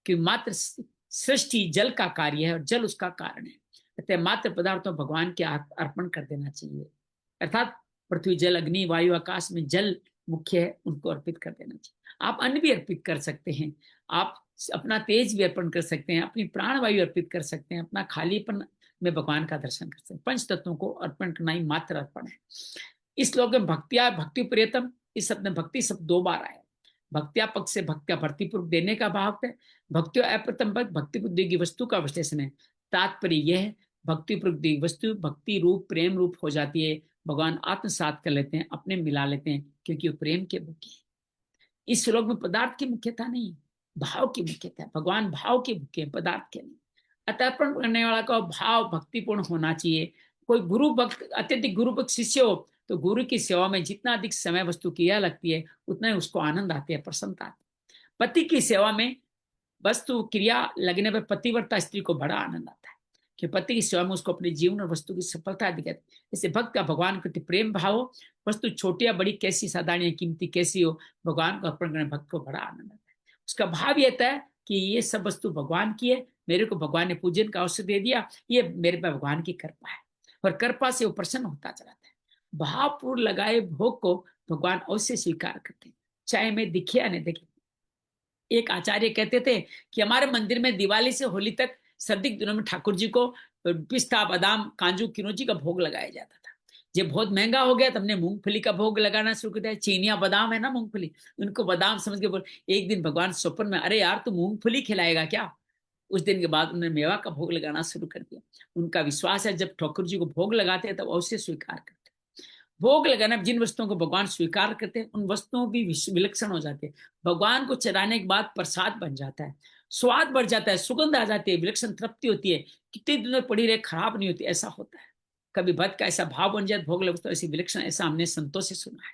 कि मात्र सृष्टि जल का कार्य है और जल उसका कारण है। अतः मात्र पदार्थों भगवान के अर्पण कर देना चाहिए। अर्थात पृथ्वी जल अग्नि वायु आकाश में जल मुख्य है, उनको अर्पित कर देना चाहिए। आप अन्न भी अर्पित कर सकते हैं, आप अपना तेज भी अर्पण कर सकते हैं, अपनी प्राण वायु अर्पित कर सकते हैं, अपना खालीपन में भगवान का दर्शन कर सकते हैं। पंच तत्वों को अर्पण करना ही मात्र अर्पण है। इस श्लोक में भक्तिया भक्ति प्रियतम, इस शब्द में भक्ति शब्द 2 बार आया। भक्तिया पक्ष से भक्तिया भक्तिपूर्वक देने का भाव है, भक्तियों अप्रतम पद भक्ति बुद्धि की वस्तु का विश्लेषण है। तात्पर्य यह है भक्ति पूर्वक वस्तु भक्ति रूप प्रेम रूप हो जाती है, भगवान आत्मसात कर लेते हैं, अपने मिला लेते हैं, क्योंकि वो प्रेम के भूखे हैं। इस श्लोक में पदार्थ की मुख्यता नहीं, भाव की मुख्यता है। भगवान भाव के भूखे हैं, पदार्थ के नहीं। अर्पण करने वाला का भाव भक्तिपूर्ण होना चाहिए। कोई गुरु भक्त अत्यधिक गुरु भक्त शिष्य हो तो गुरु की सेवा में जितना अधिक समय वस्तु क्रिया लगती है उतना ही उसको आनंद आती है, प्रसन्नता आती है। पति की सेवा में वस्तु क्रिया लगने पर पतिव्रता स्त्री को बड़ा आनंद आता है कि पति की सेवा में उसको अपने जीवन और वस्तु की सफलता दिखाती है। जैसे भक्त का भगवान के प्रति प्रेम भाव हो, वस्तु छोटी या बड़ी कैसी साधारण या कीमती कैसी हो, भगवान को अर्पण करने भक्त को बड़ा आनंद आता है। उसका भाव ये था कि ये सब वस्तु भगवान की है, मेरे को भगवान ने पूजन का अवसर दे दिया, ये मेरे पे भगवान की कृपा है, और कृपा से वो प्रसन्न होता चला है। भावपूर्ण लगाए भोग को भगवान अवश्य स्वीकार करते हैं, चाहे मैं दिखे या नहीं दिखे। एक आचार्य कहते थे कि हमारे मंदिर में दिवाली से होली तक सर्दी के दिनों में ठाकुर जी को पिस्ता बादाम काजू किनोजी का भोग लगाया जाता था। जब बहुत महंगा हो गया तो हमने मूंगफली का भोग लगाना शुरू कर दिया। चीनिया बादाम है ना, मूंगफली, उनको बादाम समझ के बोल। एक दिन भगवान स्वप्न में, अरे यार तू मूंगफली खिलाएगा क्या? उस दिन के बाद उन्होंने मेवा का भोग लगाना शुरू कर दिया। उनका विश्वास है जब ठाकुर जी को भोग लगाते हैं तब अवश्य स्वीकार करते हैं। भोग लगाना, जिन वस्तुओं को भगवान स्वीकार करते हैं उन वस्तुओं भी विलक्षण हो जाते हैं। भगवान को चढ़ाने के बाद प्रसाद बन जाता है, स्वाद बढ़ जाता है, सुगंध आ जाती है, विलक्षण तृप्ति होती है, कितने दिनों पड़ी रहे खराब नहीं होती, ऐसा होता है। कभी भक्त का ऐसा भाव बन जाए भोग लगता है, ऐसी विलक्षण, ऐसा हमने संतों से सुना है।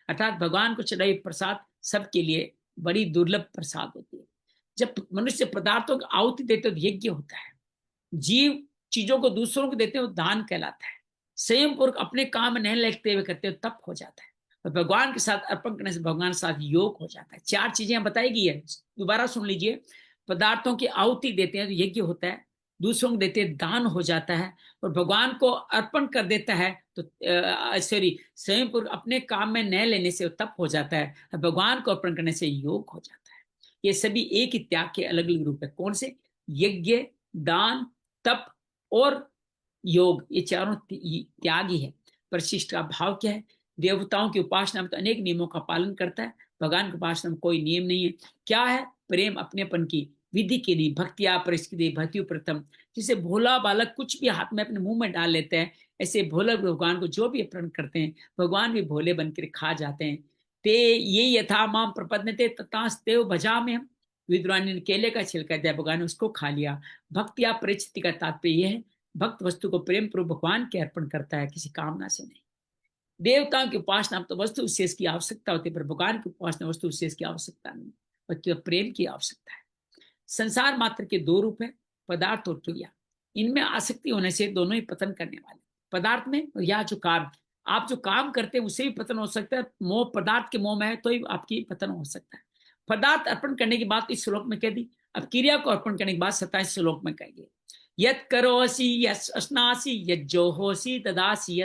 अर्थात भगवान को चढ़ाई प्रसाद सबके लिए बड़ी दुर्लभ प्रसाद होती है। जब मनुष्य पदार्थों को आहुति देते तो यज्ञ होता है। जीव चीजों को दूसरों को देते हो दान कहलाता है। संयम पूर्वक अपने काम नहीं लगते हुए करते हो तप हो जाता है। और भगवान के साथ अर्पण करने से भगवान के साथ योग हो जाता है। 4 चीजें बताई गई है, दोबारा सुन लीजिए। पदार्थों की आहुति देते हैं तो यज्ञ होता है, दूसरों को देते हैं दान हो जाता है, और भगवान को अर्पण कर देता है तो स्वयं पूर्वक अपने काम में न लेने से तप हो जाता है, और भगवान को अर्पण करने से योग हो जाता है। ये सभी एक ही त्याग के अलग अलग रूप है। कौन से? यज्ञ, दान, तप और योग, ये चारों त्याग ही है। परिशिष्ट का भाव क्या है? देवताओं की उपासना में तो अनेक नियमों का पालन करता है, भगवान की उपासना में कोई नियम नहीं है। क्या है? प्रेम अपनेपन की विधि की नहीं, भक्तिया परिस्थिति भक्ति प्रथम। जिसे भोला बालक कुछ भी हाथ में अपने मुंह में डाल लेते हैं, ऐसे भोला भगवान को जो भी अर्पण करते हैं भगवान भी भोले बनकर खा जाते हैं। ते ये यथा माम प्रपद्यते तथास्तेव भजामि हम। विद्वान ने केले का छिलका दिया, भगवान ने उसको खा लिया। भक्तिया परिस्थिति का तात्पर्य यह है भक्त वस्तु को प्रेम पूर्वक भगवान के अर्पण करता है, किसी कामना से नहीं। देवताओं की उपासना तो वस्तु विशेष की आवश्यकता होती है, पर भगवान की उपासना वस्तु विशेष की आवश्यकता नहीं, बल्कि प्रेम की आवश्यकता है। संसार मात्र के 2 रूप है, पदार्थ और क्रिया। इनमें आसक्ति होने से दोनों ही पतन करने वाले। पदार्थ में या जो काम आप जो काम करते हैं उससे भी पतन हो सकता है। मोह, पदार्थ के मोह में है तो ही आपकी पतन हो सकता है। पदार्थ अर्पण करने की बात इस श्लोक में कह दी। अब क्रिया को अर्पण करने की बात 27 श्लोक में कहेंगे। यत् करोसि यत् अश्नासि यत् जोहोसि ददासि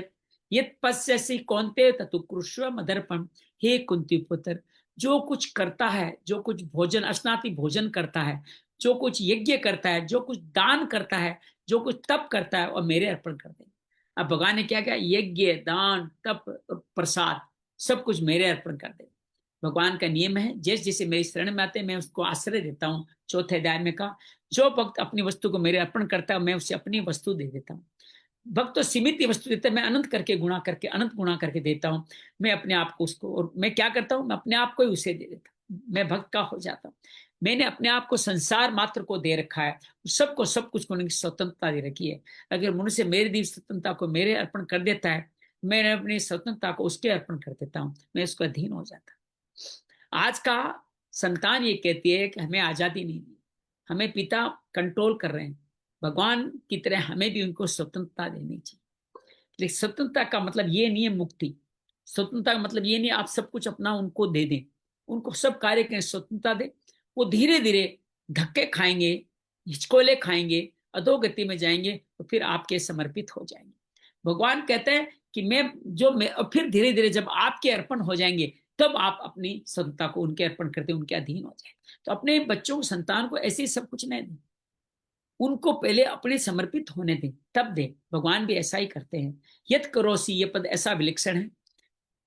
यत् पश्यसि कौन्तेय ततु कुरुष्व मदर्पण। हे कुंती पुत्र, जो कुछ करता है, जो कुछ भोजन अश्नाति भोजन करता है, जो कुछ यज्ञ करता है, जो कुछ दान करता है, जो कुछ तप करता है, और मेरे अर्पण कर दे। अब भगवान ने क्या किया? यज्ञ, दान, तप, प्रसाद सब कुछ मेरे अर्पण कर दे। भगवान का नियम है, जैसे जैसे मेरी शरण में आते हैं मैं उसको आश्रय देता हूँ। 4थे अध्याय में कहा, जो भक्त अपनी वस्तु को मेरे अर्पण करता है मैं उसे अपनी वस्तु दे देता हूँ। भक्त तो सीमित वस्तु देता है, मैं अनंत करके गुणा करके अनंत गुणा करके देता हूँ। मैं अपने आप को उसको, और मैं क्या करता हूँ? मैं अपने आप को ही उसे दे देता हूँ। मैं भक्त का हो जाता हूँ। मैंने अपने आप को संसार मात्र को दे रखा है, सबको सब कुछ करने की स्वतंत्रता दे रखी है। अगर मनुष्य मेरी दी स्वतंत्रता को मेरे अर्पण कर देता है, मैं अपनी स्वतंत्रता को उसके अर्पण कर देता हूँ, मैं उसका अधीन हो जाता। आज का संतान ये कहती है कि हमें आजादी नहीं दी, हमें पिता कंट्रोल कर रहे हैं। भगवान की तरह हमें भी उनको स्वतंत्रता देनी चाहिए। लेकिन स्वतंत्रता का मतलब ये नहीं है मुक्ति। स्वतंत्रता का मतलब ये नहीं आप सब कुछ अपना उनको दे दें, उनको सब कार्य करें, स्वतंत्रता दे। वो धीरे धीरे धक्के खाएंगे, हिचकोले खाएंगे, अधोगति में जाएंगे, तो फिर आपके समर्पित हो जाएंगे। भगवान कहते हैं कि और फिर धीरे धीरे जब आपके अर्पण हो जाएंगे, तब आप अपनी स्वतंत्रता को उनके अर्पण करते, उनके अधीन हो जाए। तो अपने बच्चों को, संतान को ऐसे ही सब कुछ नहीं दें, उनको पहले अपने समर्पित होने दें, तब दें। भगवान भी ऐसा ही करते हैं। यत करोसी, ये पद ऐसा विलक्षण है।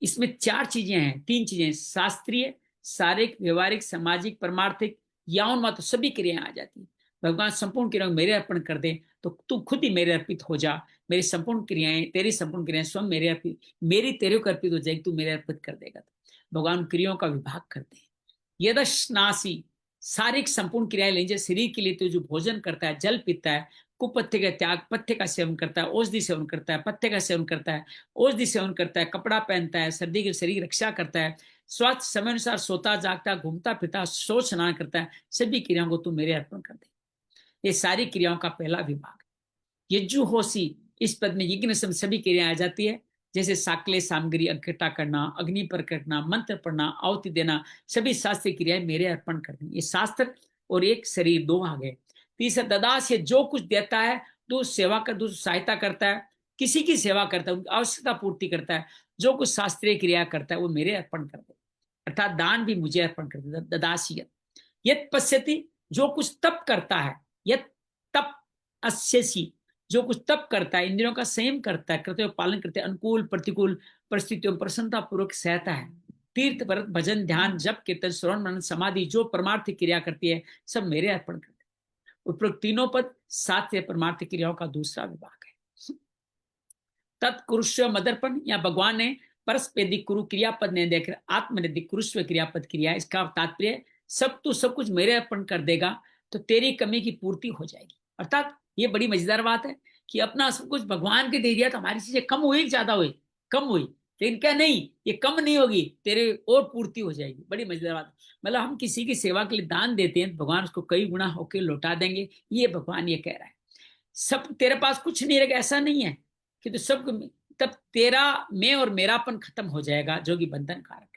इसमें 4 चीजें हैं, 3 चीजें, शास्त्रीय, शारीरिक, व्यवहारिक, सामाजिक, परमार्थिक, यौन मात्र सभी क्रियाएं आ जाती है। भगवान संपूर्ण क्रियाओं मेरे अर्पण कर दे, तो तू खुद ही मेरे अर्पित हो जा। मेरी संपूर्ण क्रियाएं, तेरी संपूर्ण क्रियाएं स्वयं मेरे अर्पित, मेरी तेरे को अर्पित हो जाएगी, तू मेरे अर्पित कर देगा। भगवान क्रियाओं का विभाग करते हैं। यदश्नासी, शारीरिक संपूर्ण क्रियाएं लेंगे। शरीर के लिए तो जो भोजन करता है, जल पीता है, कुपथ्य का त्याग, पथ्य का सेवन करता है, औषधि सेवन करता है, पथ्य का सेवन करता है, औषधि सेवन करता है, कपड़ा पहनता है, सर्दी के शरीर रक्षा करता है, स्वास्थ्य समय अनुसार सोता जागता, घूमता फिरता, शौच स्नान करता है, सभी क्रियाओं को तू मेरे अर्पण कर दे। ये सारी क्रियाओं का पहला विभाग है। यज्जुहोसी, इस पद में यज्ञ से सभी क्रियाएं आ जाती है, जैसे साकले सामग्री इकट्ठा करना, अग्नि पर करना, मंत्र पढ़ना, आहुति देना, सभी शास्त्रीय क्रियाएं मेरे अर्पण कर दी। ये शास्त्र और एक शरीर, 2 आ गए। तीसरा ददास, ये जो कुछ देता है, तो सेवा कर, दूसरी सहायता करता है, किसी की सेवा करता है, उनकी आवश्यकता पूर्ति करता है, जो कुछ शास्त्रीय क्रिया करता है वो मेरे अर्पण कर दे, अर्थात दान भी मुझे अर्पण कर दे। ददासी यत पश्यति, जो कुछ तप करता है, यत तप अस्यसी, जो कुछ तप करता है, इंद्रियों का संयम करता है, कर्तव्य पालन करते हैं, अनुकूल प्रतिकूल परिस्थितियों प्रसन्नता पूर्वक सहता है, तीर्थ व्रत भजन ध्यान जप कीर्तन श्रवण मनन समाधि, जो परमार्थ क्रिया करती है, सब मेरे अर्पण करते हैं। उपरोक्त तीनों पद सात परमार्थ क्रियाओं का दूसरा विभाग है। तत्कुरुष्व मदर्पण, या भगवान ने परस्पेदी कुरु क्रियापद ने देखकर आत्मनिधि कुरुष्व क्रियापद क्रिया, इसका तात्पर्य सब तू सब कुछ मेरे अर्पण कर देगा तो तेरी कमी की पूर्ति हो जाएगी। अर्थात ये बड़ी मजेदार बात है कि अपना सब कुछ भगवान के दे दिया तो हमारी चीजें कम हुई, ज्यादा हुई, कम हुई, लेकिन क्या नहीं, ये कम नहीं होगी, तेरे और पूर्ति हो जाएगी। बड़ी मजेदार बात। मतलब हम किसी की सेवा के लिए दान देते हैं, भगवान उसको कई गुना होकर लौटा देंगे, ये भगवान ये कह रहा है। सब तेरे पास कुछ नहीं रहेगा ऐसा नहीं है कि तो सब, तब तेरा मैं और मेरापन खत्म हो जाएगा, जो कि बंधन कारक है।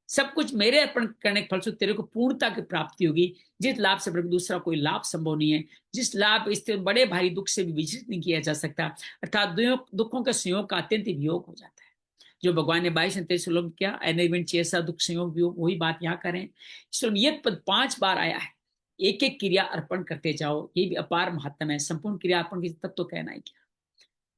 सब कुछ मेरे अर्पण करने के फलस्वरूप तेरे को पूर्णता की प्राप्ति होगी, जिस लाभ से दूसरा कोई लाभ संभव नहीं है, जिस लाभ इस बड़े भारी दुख से भी विचलित नहीं किया जा सकता, अर्थात दुखों का संयोग का अत्यंत वियोग हो जाता है। जो भगवान ने 22-23 श्लोक किया, अनिर्विण चेसा दुख संयोग वियोग, वही बात यहाँ करें। ये पद 5 बार आया है। एक एक क्रिया अर्पण करते जाओ, ये भी अपार महत्व है। संपूर्ण क्रिया अर्पण की तत्व तो कहना ही क्या।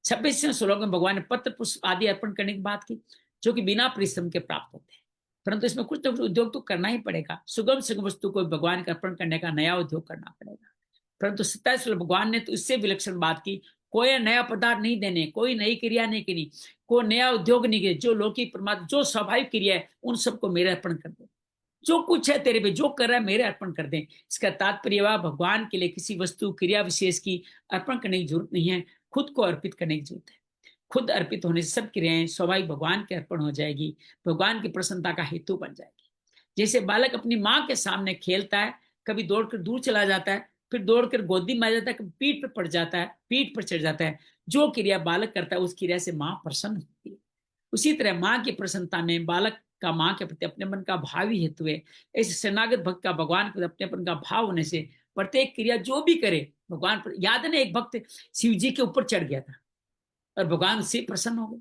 26वें श्लोक में भगवान ने पत्र पुष्प आदि अर्पण करने की बात की, जो कि बिना परिश्रम के प्राप्त होते हैं, परंतु इसमें कुछ तो उद्योग तो करना ही पड़ेगा। सुगम सुगम वस्तु को भगवान का अर्पण करने का नया उद्योग करना पड़ेगा। परंतु 27 भगवान ने तो इससे विलक्षण बात की, कोई नया पदार्थ नहीं देने, कोई नई क्रिया नहीं करनी, कोई नया उद्योग नहीं करे, जो लौकिक परमात्मा जो स्वाभाविक क्रिया है उन सबको मेरे अर्पण कर दे। जो कुछ है तेरे पे जो कर रहा है मेरे अर्पण कर दें। इसका तात्पर्य वह, भगवान के लिए किसी वस्तु क्रिया विशेष की अर्पण करने की जरूरत नहीं है, खुद को अर्पित करने की जरूरत है। खुद अर्पित होने से सब क्रियाएं स्वाभाविक भगवान के अर्पण हो जाएगी, भगवान की प्रसन्नता का हेतु बन जाएगी। जैसे बालक अपनी माँ के सामने खेलता है, कभी दौड़कर दूर चला जाता है, फिर दौड़कर गोदी में आ जाता है, कभी पीठ पर पड़ जाता है, पीठ पर चढ़ जाता है, जो क्रिया बालक करता है उस क्रिया से माँ प्रसन्न होती है। उसी तरह माँ की प्रसन्नता में बालक का माँ के प्रति अपने मन का भाव ही हेतु है। ऐसे शरणागत भक्त का भगवान के प्रति अपनेपन का भाव होने से प्रत्येक क्रिया जो भी करे भगवान पर, याद है ना, एक भक्त शिव जी के ऊपर चढ़ गया था और भगवान उससे प्रसन्न हो गए।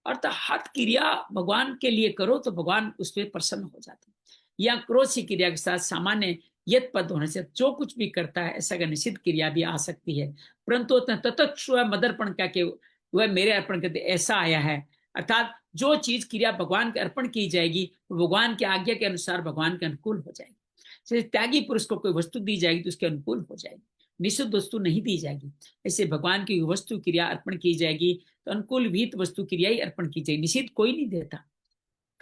और तो हर क्रिया भगवान के लिए करो तो भगवान उस पर प्रसन्न हो जाते हैं। या क्रोध की क्रिया के साथ सामान्य यत पद होने से जो कुछ भी करता है ऐसा का निषिद्ध क्रिया भी आ सकती है, परंतु तत्क्ष मदर्पण का के वह मेरे अर्पण करते ऐसा आया है। अर्थात जो चीज क्रिया भगवान के अर्पण की जाएगी वो भगवान की आज्ञा के अनुसार भगवान के अनुकूल हो जाएगी। जैसे त्यागी पुरुष को कोई वस्तु दी जाएगी तो उसके अनुकूल हो जाएगी, निषिद्ध वस्तु नहीं दी जाएगी। ऐसे भगवान की वस्तु क्रिया अर्पण की जाएगी तो अनुकूल विहित वस्तु क्रिया ही अर्पण की जाएगी, निषिद्ध कोई नहीं देता।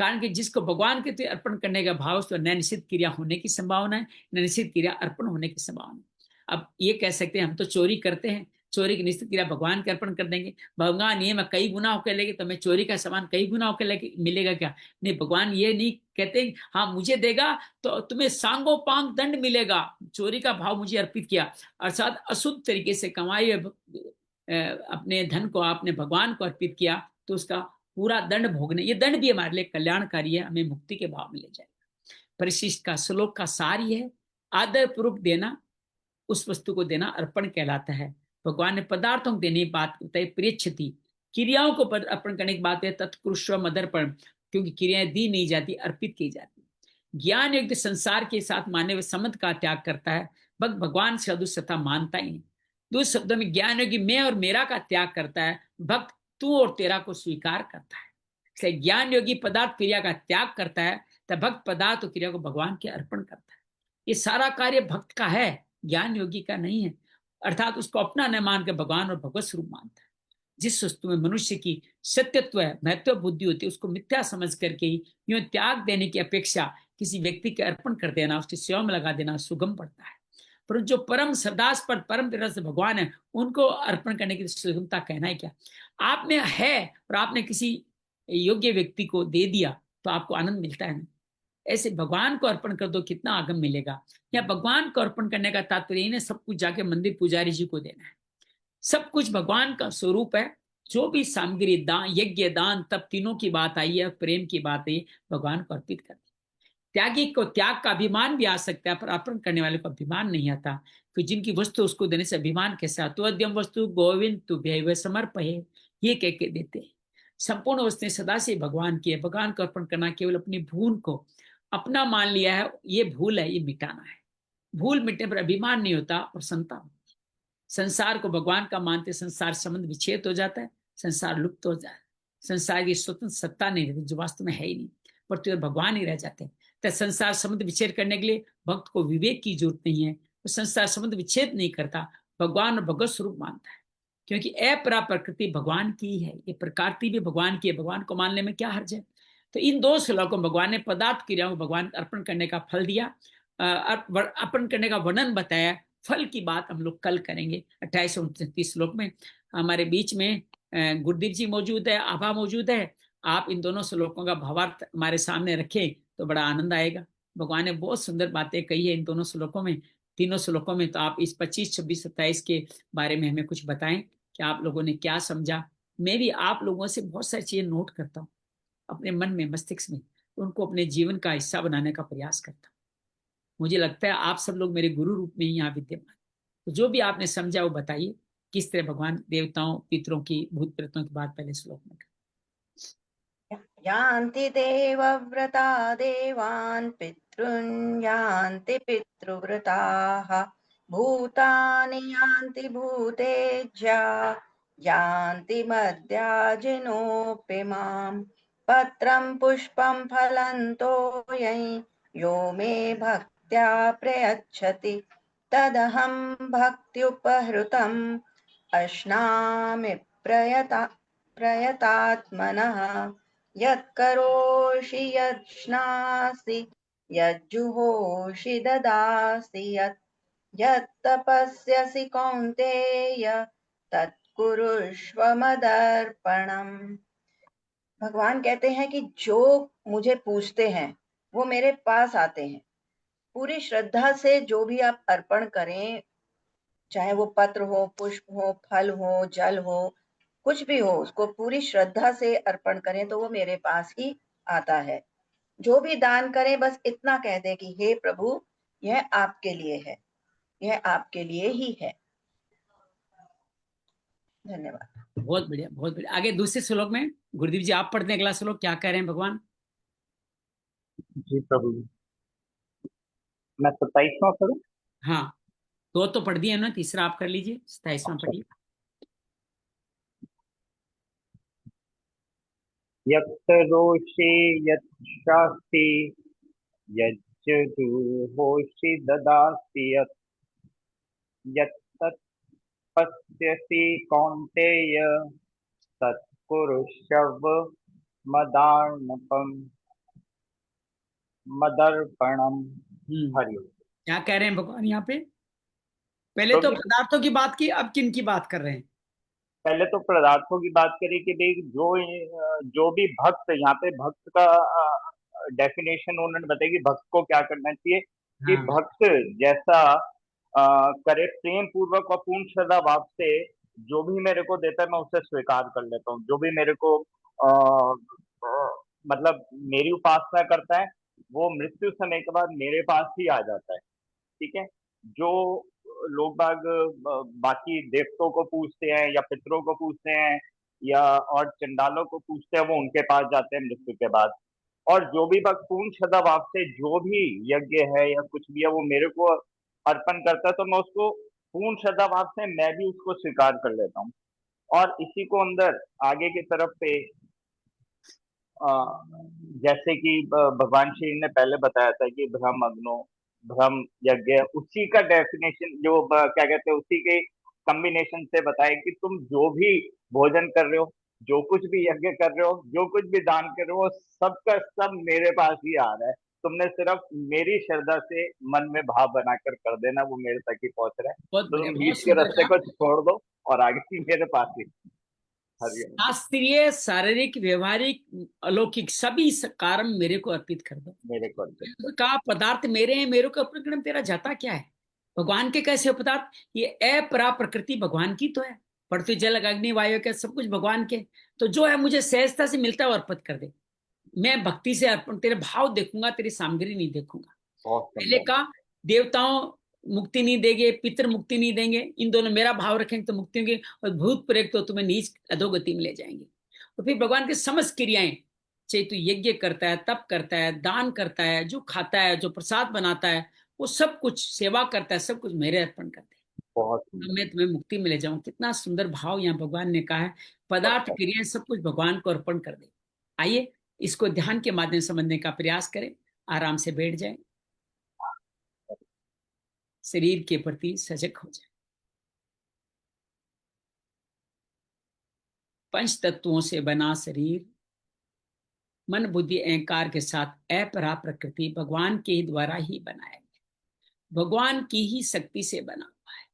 कारण कि जिसको भगवान के प्रति अर्पण करने का भाव, तो न निश्चित क्रिया होने की संभावना है, न निश्चित क्रिया अर्पण होने की संभावना है। अब ये कह सकते हैं हम तो चोरी करते हैं, चोरी की निश्चित क्रिया भगवान के अर्पण कर देंगे, भगवान ये मैं कई गुना होकर लेके तो मैं चोरी का सामान कई गुना होकर लेके मिलेगा क्या? नहीं, भगवान ये नहीं कहते हाँ मुझे देगा तो तुम्हें सांगोपांग दंड मिलेगा, चोरी का भाव मुझे अर्पित किया, अर्थात अशुद्ध तरीके से कमाए अपने धन को आपने भगवान को अर्पित किया, तो उसका पूरा दंड भोगने, ये दंड भी हमारे लिए कल्याणकारी है, हमें मुक्ति के भाव में ले जाएगा। परिशिष्ट का श्लोक का सार ही है, आदर पूर्वक देना, उस वस्तु को देना अर्पण कहलाता है। भगवान ने पदार्थों को देने की बात बताई, प्रियच्छति, क्रियाओं को अर्पण करने की बात है, तत्कुरुष्व मदर्पण, क्योंकि क्रियाएं दी नहीं जाती, अर्पित की जाती। ज्ञान युक्त संसार के साथ मानव संबंध का त्याग करता है, भक्त भगवान से अदुष्टता मानता ही नहीं। दूसरे शब्दों में ज्ञान योगी मैं और मेरा का त्याग करता है, भक्त तू और तेरा को स्वीकार करता है। इसलिए ज्ञान योगी पदार्थ क्रिया का त्याग करता है, तब भक्त पदार्थ और क्रिया को भगवान के अर्पण करता है। ये सारा कार्य भक्त का है, ज्ञान योगी का नहीं है, अर्थात उसको अपना न मान के भगवान और भगवत स्वरूप मानता है। जिस वस्तु में मनुष्य की सत्यत्व है, महत्व बुद्धि होती है, उसको मिथ्या समझ करके ही यूं त्याग देने की अपेक्षा किसी व्यक्ति के अर्पण कर देना, उसकी सेवा में लगा देना सुगम पड़ता है। पर जो परम श्रद्धास्पद परम तरह से भगवान है, उनको अर्पण करने की सुगमता कहना है क्या? आप में है और आपने किसी योग्य व्यक्ति को दे दिया तो आपको आनंद मिलता है ना, ऐसे भगवान को अर्पण कर दो, कितना आगम मिलेगा। या भगवान को अर्पण करने का तात्पर्य नहीं सब कुछ जाके मंदिर पुजारी जी को देना है, सब कुछ भगवान का स्वरूप है। जो भी सामग्री दान, यज्ञ, दान, तब तीनों की बात आई है, प्रेम की बात आई, भगवान को अर्पित कर। त्यागी को त्याग का अभिमान भी आ सकता है, पर अर्पण करने वाले को अभिमान नहीं आता, कि जिनकी वस्तु उसको देने से अभिमान कैसा? तो अद्यम वस्तु गोविंद तुभ्यैव समर्पये, ये कह के देते हैं। संपूर्ण वस्तुएं सदा से भगवान की है, भगवान को अर्पण करना केवल अपनी भूल को अपना मान लिया है, ये भूल है, ये मिटाना है। भूल मिटने पर अभिमान नहीं होता, प्रसन्नता होती। संसार को भगवान का मानते संसार संबंध विच्छेद हो जाता है, संसार लुप्त हो जाता है, संसार की स्वतंत्र सत्ता नहीं रहती, जो वास्तव में है ही नहीं, पर तो भगवान ही रह जाते हैं। तो संसार संबंध विच्छेद करने के लिए भक्त को विवेक की जरूरत नहीं है, वो संसार संबंध विच्छेद नहीं करता, भगवान और भगवत स्वरूप मानता है, क्योंकि अपरा प्रकृति भगवान की है, ये प्रकृति भी भगवान की है, भगवान को मानने में क्या हर्ज है। तो इन दो श्लोकों में भगवान ने पदार्थ क्रियाओं को भगवान अर्पण करने का फल दिया, अर्पण करने का वर्णन बताया, फल की बात हम लोग कल करेंगे। 2829 श्लोक में हमारे बीच में गुरुदेव जी मौजूद है, आभा मौजूद है। आप इन दोनों श्लोकों का भावार्थ हमारे सामने रखें तो बड़ा आनंद आएगा। भगवान ने बहुत सुंदर बातें कही है इन दोनों श्लोकों में, तीनों श्लोकों में। तो आप इस 25, 26, 27 के बारे में हमें कुछ बताएं कि आप लोगों ने क्या समझा। मैं भी आप लोगों से बहुत सारी चीजें नोट करता हूँ अपने मन में, मस्तिष्क में, उनको अपने जीवन का हिस्सा बनाने का प्रयास करता हूँ। मुझे लगता है आप सब लोग मेरे गुरु रूप में ही यहाँ विद्यमान। तो जो भी आपने समझा वो बताइए, किस तरह भगवान देवताओं पितरों की, भूत प्रेतों की बात पहले श्लोक में। यान्ति देवव्रता देवान् पितॄन् यान्ति पितृव्रताः भूतानि यान्ति भूतेज्या यान्ति मद्याजिनोऽपि माम् पत्रं पुष्पं फलं तोयं यो मे भक्त्या प्रयच्छति तदहं भक्त्युपहृतम् अश्नामि प्रयतात्मनः यत्करोषि यज्ञासि यज्जुहोषि ददासि यत्तपस्यसि कौन्तेय तत्कुरुष्व मदर्पणम्। भगवान कहते हैं कि जो मुझे पूछते हैं वो मेरे पास आते हैं। पूरी श्रद्धा से जो भी आप अर्पण करें, चाहे वो पत्र हो, पुष्प हो, फल हो, जल हो, कुछ भी हो, उसको पूरी श्रद्धा से अर्पण करें तो वो मेरे पास ही आता है। जो भी दान करें बस इतना कह दे कि हे प्रभु, यह आपके लिए है, यह आपके लिए ही है। धन्यवाद। बहुत बढ़िया, बहुत बढ़िया। आगे दूसरे श्लोक में गुरुदेव जी आप पढ़ते हैं अगला श्लोक, क्या कह रहे हैं भगवान? जी प्रभु, मैं 27वां पढ़ूं? हाँ, दो तो पढ़ दिए ना, तीसरा आप कर लीजिए, 27वां पढ़िए। यत्रोषि यच्छास्ति यज्जुहोषि ददासि यत्तपस्यसि कौन्तेय तत्कुरुष्व मदार्पणम्। मदर्पणम। हम्म, हरि ओम। क्या कह रहे हैं भगवान यहाँ पे? पहले तो प्रभु जी, पदार्थों की बात की, अब किन की बात कर रहे हैं? पहले तो पदार्थों की बात करी कि देख जो भी भक्त, यहाँ पे भक्त का डेफिनेशन उन्होंने बताया कि भक्त को क्या करना चाहिए। कि हाँ। भक्त जैसा करे प्रेम पूर्वक और पूर्ण श्रद्धा भाव से, जो भी मेरे को देता है मैं उसे स्वीकार कर लेता हूँ। जो भी मेरे को मतलब मेरी उपासना करता है, वो मृत्यु समय के बाद मेरे पास ही आ जाता है। ठीक है। जो लोग बाग बाकी देवताओं को पूछते हैं या पितरों को पूछते हैं या और चंडालों को पूछते हैं, वो उनके पास जाते हैं मृत्यु के बाद। और जो भी भक्त पूर्ण श्रद्धा भाव से जो भी यज्ञ है या कुछ भी है वो मेरे को अर्पण करता है, तो मैं उसको पूर्ण श्रद्धा भाव से मैं भी उसको स्वीकार कर लेता हूँ। और इसी को अंदर आगे की तरफ पे अ, जैसे कि भगवान श्री ने पहले बताया था कि ब्रह्म अग्नो ब्रह्म यज्ञ, उसी का डेफिनेशन जो क्या कहते हैं उसी के कॉम्बिनेशन से बताया कि तुम जो भी भोजन कर रहे हो, जो कुछ भी यज्ञ कर रहे हो, जो कुछ भी दान कर रहे हो, सबका सब मेरे पास ही आ रहा है। तुमने सिर्फ मेरी श्रद्धा से मन में भाव बनाकर कर देना, वो मेरे तक ही पहुंच रहा है। बहुत तो बढ़िया, तुम बहुत बीच के सुंदर रास्ते कहा। को छोड़ दो और आगे मेरे पास ही। हरिओम। शास्त्रीय, शारीरिक, व्यवहारिक, अलौकिक सभी कर्म मेरे को अर्पित कर दो। मेरे को अर्पित कर का पदार्थ मेरे हैं, मेरे को अर्पित करना, तेरा जाता क्या है? भगवान के कैसे हो पदार्थ? ये अपरा प्रकृति भगवान की तो है। पृथ्वी जल अग्नि वायु के सब कुछ भगवान के। तो जो है मुझे सहजता से मिलता है वो अर्पित कर दे। मैं भक्ति से अर्पण, तेरे भाव देखूंगा, तेरी सामग्री नहीं देखूंगा। बहुत पहले सुंदर। का देवताओं मुक्ति नहीं देंगे, पितृ मुक्ति नहीं देंगे, इन दोनों मेरा भाव रखेंगे तो मुक्ति होगी, और भूत प्रेत तो तुम्हें नीच अधोगति में ले जाएंगे। तो फिर भगवान की समस्त क्रियाएं, चाहे तू यज्ञ करता है, तप करता है, दान करता है, जो खाता है, जो प्रसाद बनाता है, वो सब कुछ सेवा करता है, सब कुछ मेरे अर्पण करते हैं। बहुत तो सुंदर। मैं तुम्हें मुक्ति में ले जाऊं। कितना सुंदर भाव यहाँ भगवान ने कहा है। पदार्थ क्रियाएं सब कुछ भगवान को अर्पण कर दे। आइए इसको ध्यान के माध्यम से समझने का प्रयास करें। आराम से बैठ जाए, शरीर के प्रति सजग हो जाए। पंच तत्वों से बना शरीर मन बुद्धि अहंकार के साथ अपरा प्रकृति भगवान के द्वारा ही बनाया गया, भगवान की ही शक्ति से बना हुआ है।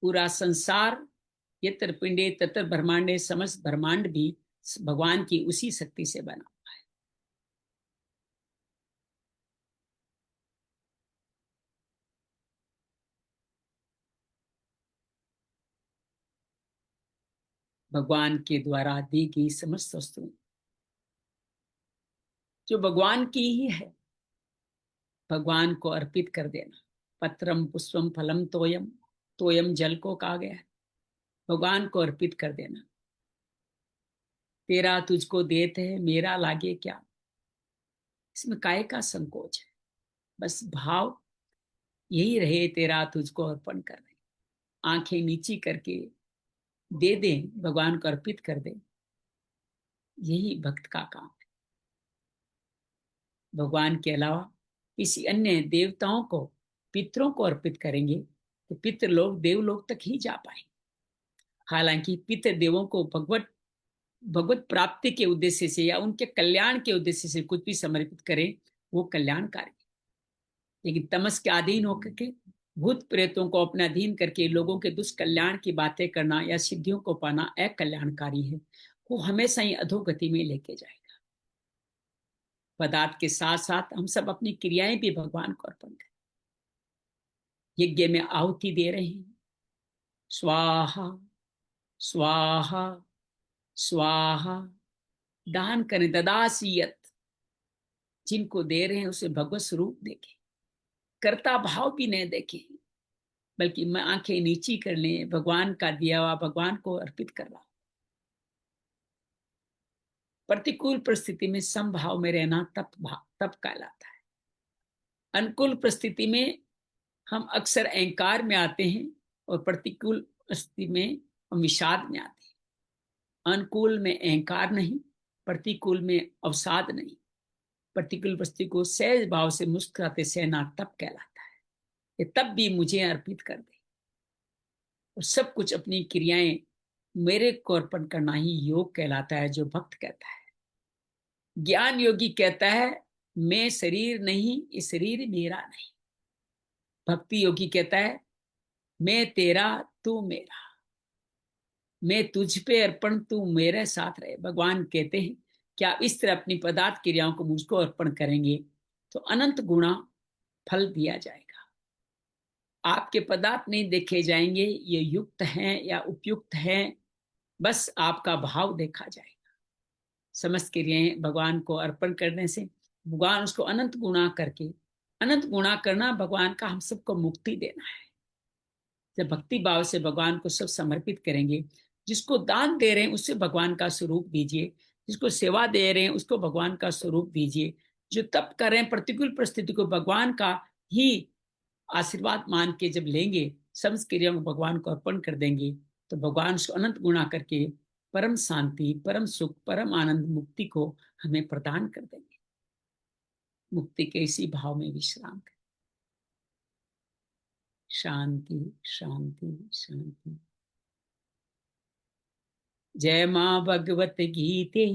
पूरा संसार यत्र पिंडे तत्र ब्रह्मांडे, समस्त ब्रह्मांड भी भगवान की उसी शक्ति से बना। भगवान के द्वारा दी गई समस्त वस्तुएं जो भगवान की ही है, भगवान को अर्पित कर देना। पत्रम पुष्पम फलम तोयम, तोयम जल को कहा गया है, भगवान को अर्पित कर देना। तेरा तुझको देते है, मेरा लागे क्या, इसमें काय का संकोच है? बस भाव यही रहे, तेरा तुझको अर्पण कर दे। आंखें नीची करके दे दे, भगवान को अर्पित कर दे। यही भक्त का काम है। भगवान के अलावा किसी अन्य देवताओं को, पितरों को अर्पित करेंगे तो पितृ लोग देवलोक तक ही जा पाएंगे। हालांकि पितृ देवों को भगवत भगवत प्राप्ति के उद्देश्य से या उनके कल्याण के उद्देश्य से कुछ भी समर्पित करें, वो कल्याणकारी। लेकिन तमस के अधीन होकर के भूत प्रेतों को अपने अधीन करके लोगों के दुष्कल्याण की बातें करना या सिद्धियों को पाना अकल्याणकारी है। वो हमेशा ही अधोगति में लेके जाएगा। पदार्थ के साथ साथ हम सब अपनी क्रियाएं भी भगवान को अर्पण करें। यज्ञ में आहुति दे रहे हैं, स्वाहा स्वाहा स्वाहा, दान करें, ददासियत। जिनको दे रहे हैं उसे भगवत स्वरूप देखें, कर्ता भाव भी नहीं देखें, बल्कि मैं आंखें नीची कर लें, भगवान का दिया हुआ भगवान को अर्पित कर रहा हूं। प्रतिकूल परिस्थिति में समभाव में रहना तप कहलाता है। अनुकूल परिस्थिति में हम अक्सर अहंकार में आते हैं और प्रतिकूल परिस्थिति में हम विषाद में आते हैं। अनुकूल में अहंकार नहीं, प्रतिकूल में अवसाद नहीं। प्रतिकूल परिस्थिति को सहज भाव से मुस्कुराते सहना तप कहलाता है। ये तब भी मुझे अर्पित कर दे, और सब कुछ अपनी क्रियाएं मेरे को अर्पण करना ही योग कहलाता है, जो भक्त कहता है। ज्ञान योगी कहता है मैं शरीर नहीं, ये शरीर मेरा नहीं। भक्ति योगी कहता है मैं तेरा तू मेरा, मैं तुझ पे अर्पण तू मेरे साथ रहे। भगवान कहते हैं कि आप इस तरह अपनी पदार्थ क्रियाओं को मुझको अर्पण करेंगे तो अनंत गुणा फल दिया जाएगा। आपके पदार्थ नहीं देखे जाएंगे ये युक्त हैं या उपयुक्त हैं, बस आपका भाव देखा जाएगा। समस्त क्रियाएं भगवान को अर्पण करने से भगवान उसको अनंत गुणा करके, अनंत गुणा करना भगवान का हम सबको मुक्ति देना है। जब भक्ति भाव से भगवान को सब समर्पित करेंगे, जिसको दान दे रहे हैं उससे भगवान का स्वरूप दीजिए, जिसको सेवा दे रहे हैं उसको भगवान का स्वरूप दीजिए, जो तप कर रहे हैं प्रतिकूल परिस्थिति को भगवान का ही आशीर्वाद मान के जब लेंगे, समस्त क्रियाओं को भगवान को अर्पण कर देंगे तो भगवान उसको अनंत गुणा करके परम शांति, परम सुख, परम आनंद, मुक्ति को हमें प्रदान कर देंगे। मुक्ति के इसी भाव में विश्राम करें। शांति शांति शांति। जय माँ भगवत गीते,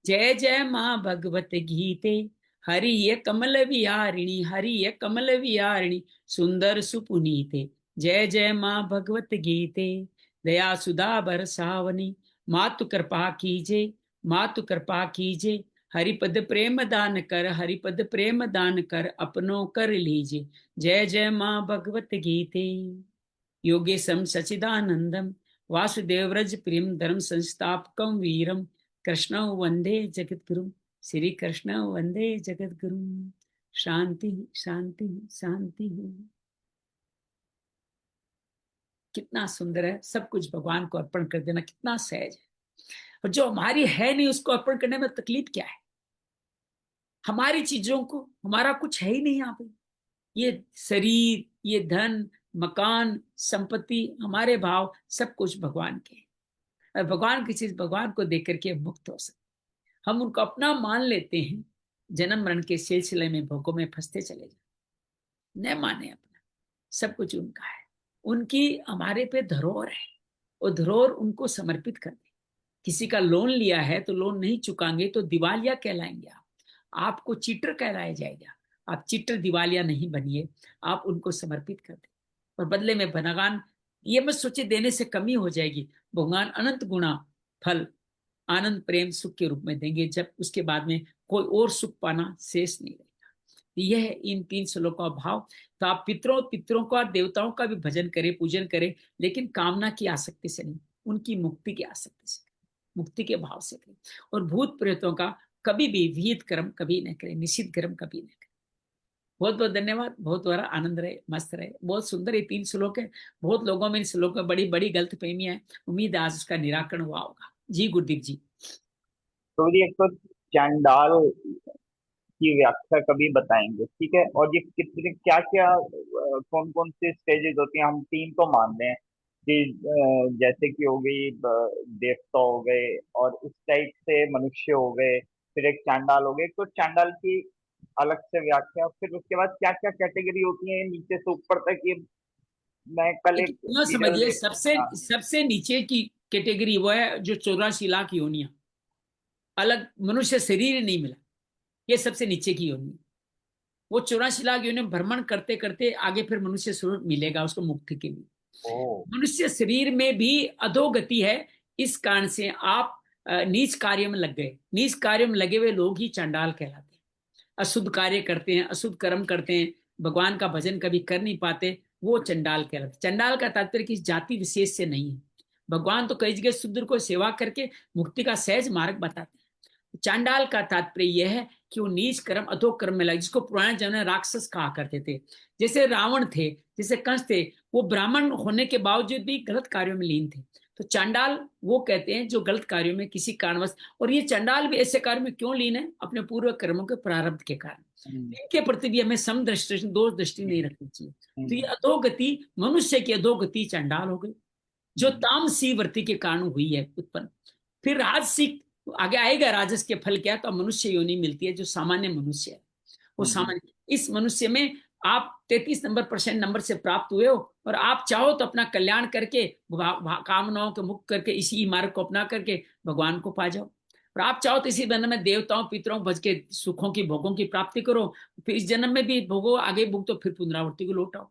जय जय माँ भगवत गीते। हरि कमल विहारिणी, हरि कमल विहारिणी, सुंदर सुपुनीते। जय जय माँ भगवत गीते। दया सुधा बरसावनी, मातु कृपा कीजे, मातु कृपा कीजे। हरिपद प्रेम दान कर, हरिपद प्रेम दान कर, अपनों कर लीजिए। जय जय माँ भगवत गीते। योगेशम सचिदानंदम, वासुदेव व्रज प्रियम, धर्म संस्थापकम वीरम, कृष्ण वंदे जगत गुरु, श्री कृष्ण वंदे जगत गुरु। शांति शांति शांति। कितना सुंदर है, सब कुछ भगवान को अर्पण कर देना कितना सहज है। और जो हमारी है नहीं उसको अर्पण करने में तकलीफ क्या है? हमारी चीजों को, हमारा कुछ है ही नहीं यहाँ पे। ये शरीर, ये धन, मकान, संपत्ति, हमारे भाव, सब कुछ भगवान के। और भगवान की चीज भगवान को देख करके मुक्त हो सकते। हम उनको अपना मान लेते हैं, जन्म मरण के सिलसिले में भोगों में फंसते चले जाते। न माने अपना, सब कुछ उनका है। उनकी हमारे पे धरोहर है, और धरोहर उनको समर्पित कर दे। किसी का लोन लिया है तो लोन नहीं चुकाएंगे तो दिवालिया कहलाएंगे आप, आपको चीटर कहलाया जाएगा। आप चीटर दिवालिया नहीं बनिए, आप उनको समर्पित कर दे। और बदले में भगवान ये मत सोचे देने से कमी हो जाएगी, भगवान अनंत गुणा फल, आनंद, प्रेम, सुख के रूप में देंगे, जब उसके बाद में कोई और सुख पाना शेष नहीं रहेगा। यह है इन 3 श्लोकों का भाव। तो आप पितरों का, देवताओं का भी भजन करें, पूजन करें, लेकिन कामना की आसक्ति से नहीं, उनकी मुक्ति की आसक्ति से, मुक्ति के भाव से करें। और भूत प्रेतों का कभी भी विहित कर्म कभी न करें, निषिद्ध कर्म कभी न करें। बहुत बहुत धन्यवाद। बहुत बड़ा आनंद रहे, मस्त रहे। बहुत सुंदर ये 3 श्लोक है। बहुत लोगों में इन श्लोक में बड़ी बड़ी गलतफहमियां है। उम्मीद है आज उसका निराकरण हुआ होगा। जी गुरुदेव जी। तो ये एक तो चांडाल की व्याख्या कभी बताएंगे, ठीक है? और ये कितने क्या क्या कौन कौन से स्टेजेस होती हैं? हम 3 तो मान रहे हैं कि जैसे कि हो गई देवता हो गए, और इस टाइप से मनुष्य हो गए, फिर एक चांडाल हो गए। तो चांडाल की अलग से व्याख्या, फिर उसके बाद क्या क्या कैटेगरी होती है नीचे से ऊपर तक? ये मैं कल एक सीरियल समझिए, देख। हाँ। सबसे नीचे की कैटेगरी वो है जो 84 लाख योनियां, अलग मनुष्य शरीर ही नहीं मिला, ये सबसे नीचे की योनि। वो 84 लाख योनि भ्रमण करते करते आगे फिर मनुष्य स्वरूप मिलेगा उसको मुक्ति के लिए। ओ। मनुष्य शरीर में भी अधोगति है। इस कारण से आप नीच कार्य में लग गए। नीच कार्य में लगे हुए लोग ही चांडाल कहलाते हैं। अशुद्ध कार्य करते हैं, अशुद्ध कर्म करते हैं, भगवान का भजन कभी कर नहीं पाते, वो चंडाल कहलाते। चंडाल का तात्पर्य किसी जाति विशेष से नहीं है। भगवान तो कई जगह शूद्र को सेवा करके मुक्ति का सहज मार्ग बताते हैं। चांडाल का तात्पर्य यह है कि वो नीच कर्म, अधो कर्म में लगे, जिसको पुराने जमाने में राक्षस कहा करते थे। जैसे रावण थे, जैसे कंस थे, वो ब्राह्मण होने के बावजूद भी गलत कार्यों में लीन थे। तो चांडाल वो कहते हैं जो गलत कार्यों में किसी कारणवश, और ये चांडाल भी ऐसे कार्य में क्यों लीन है? अपने पूर्व कर्मों के प्रारब्ध के कारण। इनके प्रति भी हमें समदृष्टि, दोष दृष्टि नहीं रखनी चाहिए। तो ये अधोगति, मनुष्य की अधोगति चांडाल हो गई, जो तामसी वृत्ति के कारण हुई है उत्पन्न। फिर राजसिक आगे आएगा, राजस के फल क्या? तो मनुष्य योनि मिलती है, जो सामान्य मनुष्य है वो सामान्य। इस मनुष्य में आप 33% नंबर से प्राप्त हुए हो, और आप चाहो तो अपना कल्याण करके, कामनाओं के मुक्त करके, इसी मार्ग को अपना करके भगवान को पा जाओ। और आप चाहो तो इसी जन्म में देवताओं पितरों भज के सुखों की भोगों की प्राप्ति करो, फिर इस जन्म में भी भोगो, आगे भोग, फिर पुनरावृत्ति को लौटाओ।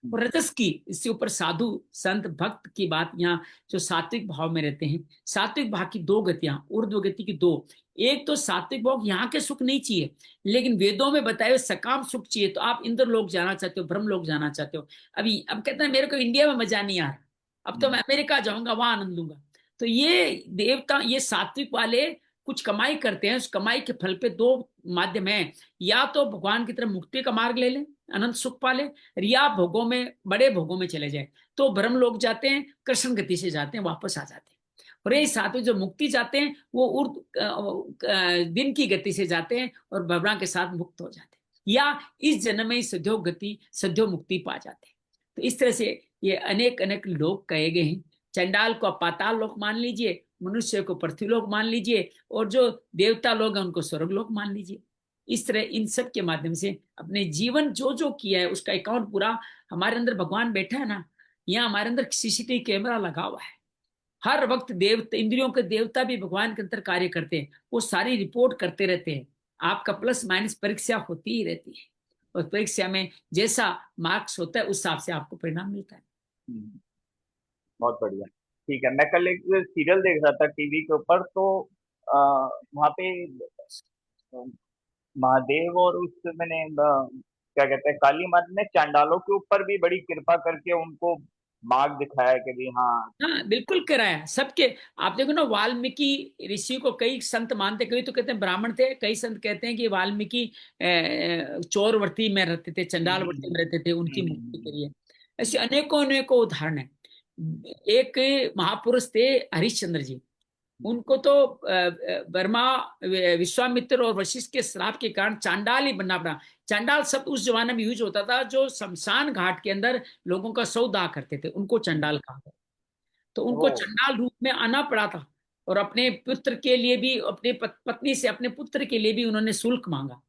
और रजस की, इससे ऊपर साधु संत भक्त की बात, यहाँ जो सात्विक भाव में रहते हैं, सात्विक भाव की दो गतियां, ऊर्ध्व गति की दो। एक तो सात्विक भाव, यहाँ के सुख नहीं चाहिए, लेकिन वेदों में बताए हुए सकाम सुख चाहिए। तो आप इंद्र लोक जाना चाहते हो, ब्रह्म लोक जाना चाहते हो, अब कहते हैं मेरे को इंडिया में मजा नहीं आ रहा, अब तो मैं अमेरिका जाऊंगा, वहां आनंद लूंगा। तो ये देवता, ये सात्विक वाले कुछ कमाई करते हैं, उस कमाई के फल पे दो माध्यम है, या तो भगवान की तरफ मुक्ति का मार्ग ले लें, अनंत सुख पाले, या भोगों में, बड़े भोगों में चले जाए। तो ब्रह्म लोग जाते हैं, कृष्ण गति से जाते हैं, वापस आ जाते हैं। और ये सात्विक जो मुक्ति जाते हैं, वो दिन की गति से जाते हैं और भगवान के साथ मुक्त हो जाते हैं, या इस जन्म में सद्यो गति, सद्यो मुक्ति पा जाते हैं। तो इस तरह से ये अनेक अनेक लोक कहे गए हैं। चंडाल को पाताल लोक मान लीजिए, मनुष्य को पृथ्वी लोक मान लीजिए, और जो देवता लोग हैं उनको स्वर्ग लोक मान लीजिए। इस तरह इन सब के माध्यम से अपने जीवन जो जो किया है उसका अकाउंट पूरा, हमारे अंदर भगवान बैठा है ना, यहाँ हमारे अंदर सीसीटीवी कैमरा लगा हुआ है। हर वक्त देवता, इंद्रियों के देवता भी भगवान के अंदर कार्य करते हैं, वो सारी रिपोर्ट करते रहते हैं। आपका प्लस माइनस परीक्षा होती ही रहती है, और परीक्षा में जैसा मार्क्स होता है उस हिसाब से आपको परिणाम मिलता है। बहुत बढ़िया। ठीक है, मैं कल एक सीरियल देख रहा था टीवी के ऊपर, तो वहां पे महादेव और उस मैंने क्या कहते हैं, काली माता ने चांडालों के ऊपर भी बड़ी कृपा करके उनको मार्ग दिखाया कि भी हाँ। हाँ बिल्कुल कराया सबके। आप देखो ना, वाल्मीकि ऋषि को कई संत मानते, कई तो कहते हैं ब्राह्मण थे, कई संत कहते हैं कि वाल्मीकि चौरवर्ती में रहते थे, चंडाल वर्ती में रहते थे, उनकी मुक्ति करिए। ऐसे अनेकों अनेकों उदाहरण है। एक महापुरुष थे हरिश्चंद्र जी, उनको तो वर्मा, विश्वामित्र और वशिष्ठ के श्राप के कारण चांडाल ही बनना पड़ा। चांडाल शब्द उस जमाने में यूज होता था जो शमशान घाट के अंदर लोगों का सौदा करते थे, उनको चंडाल कहा गया। तो उनको चंडाल रूप में आना पड़ा था, और अपने पुत्र के लिए भी, अपने पत्नी से अपने पुत्र के लिए भी उन्होंने शुल्क मांगा,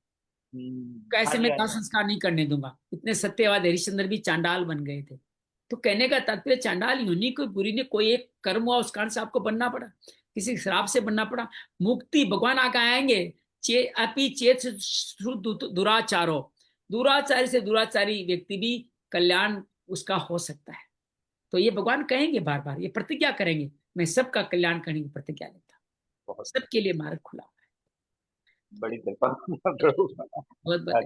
कैसे मैं दाह संस्कार नहीं करने दूंगा। इतने सत्यवाद हरिश्चंद्र भी चांडाल बन गए थे। तो कहने का तात्पर्य, चांडाल यूनी कोई बुरी नहीं, कोई एक कर्म हुआ उस कारण से आपको बनना पड़ा, किसी श्राप से बनना पड़ा। मुक्ति भगवान आगे आएंगे, अपि चेत दुराचारो, दुराचारी से दुराचारी व्यक्ति भी कल्याण उसका हो सकता है। तो ये भगवान कहेंगे बार बार, ये प्रतिज्ञा करेंगे, मैं सबका कल्याण करने की प्रतिज्ञा लेता हूँ, सबके लिए मार्ग खुला हुआ है। बड़ी कृपा। बहुत बहुत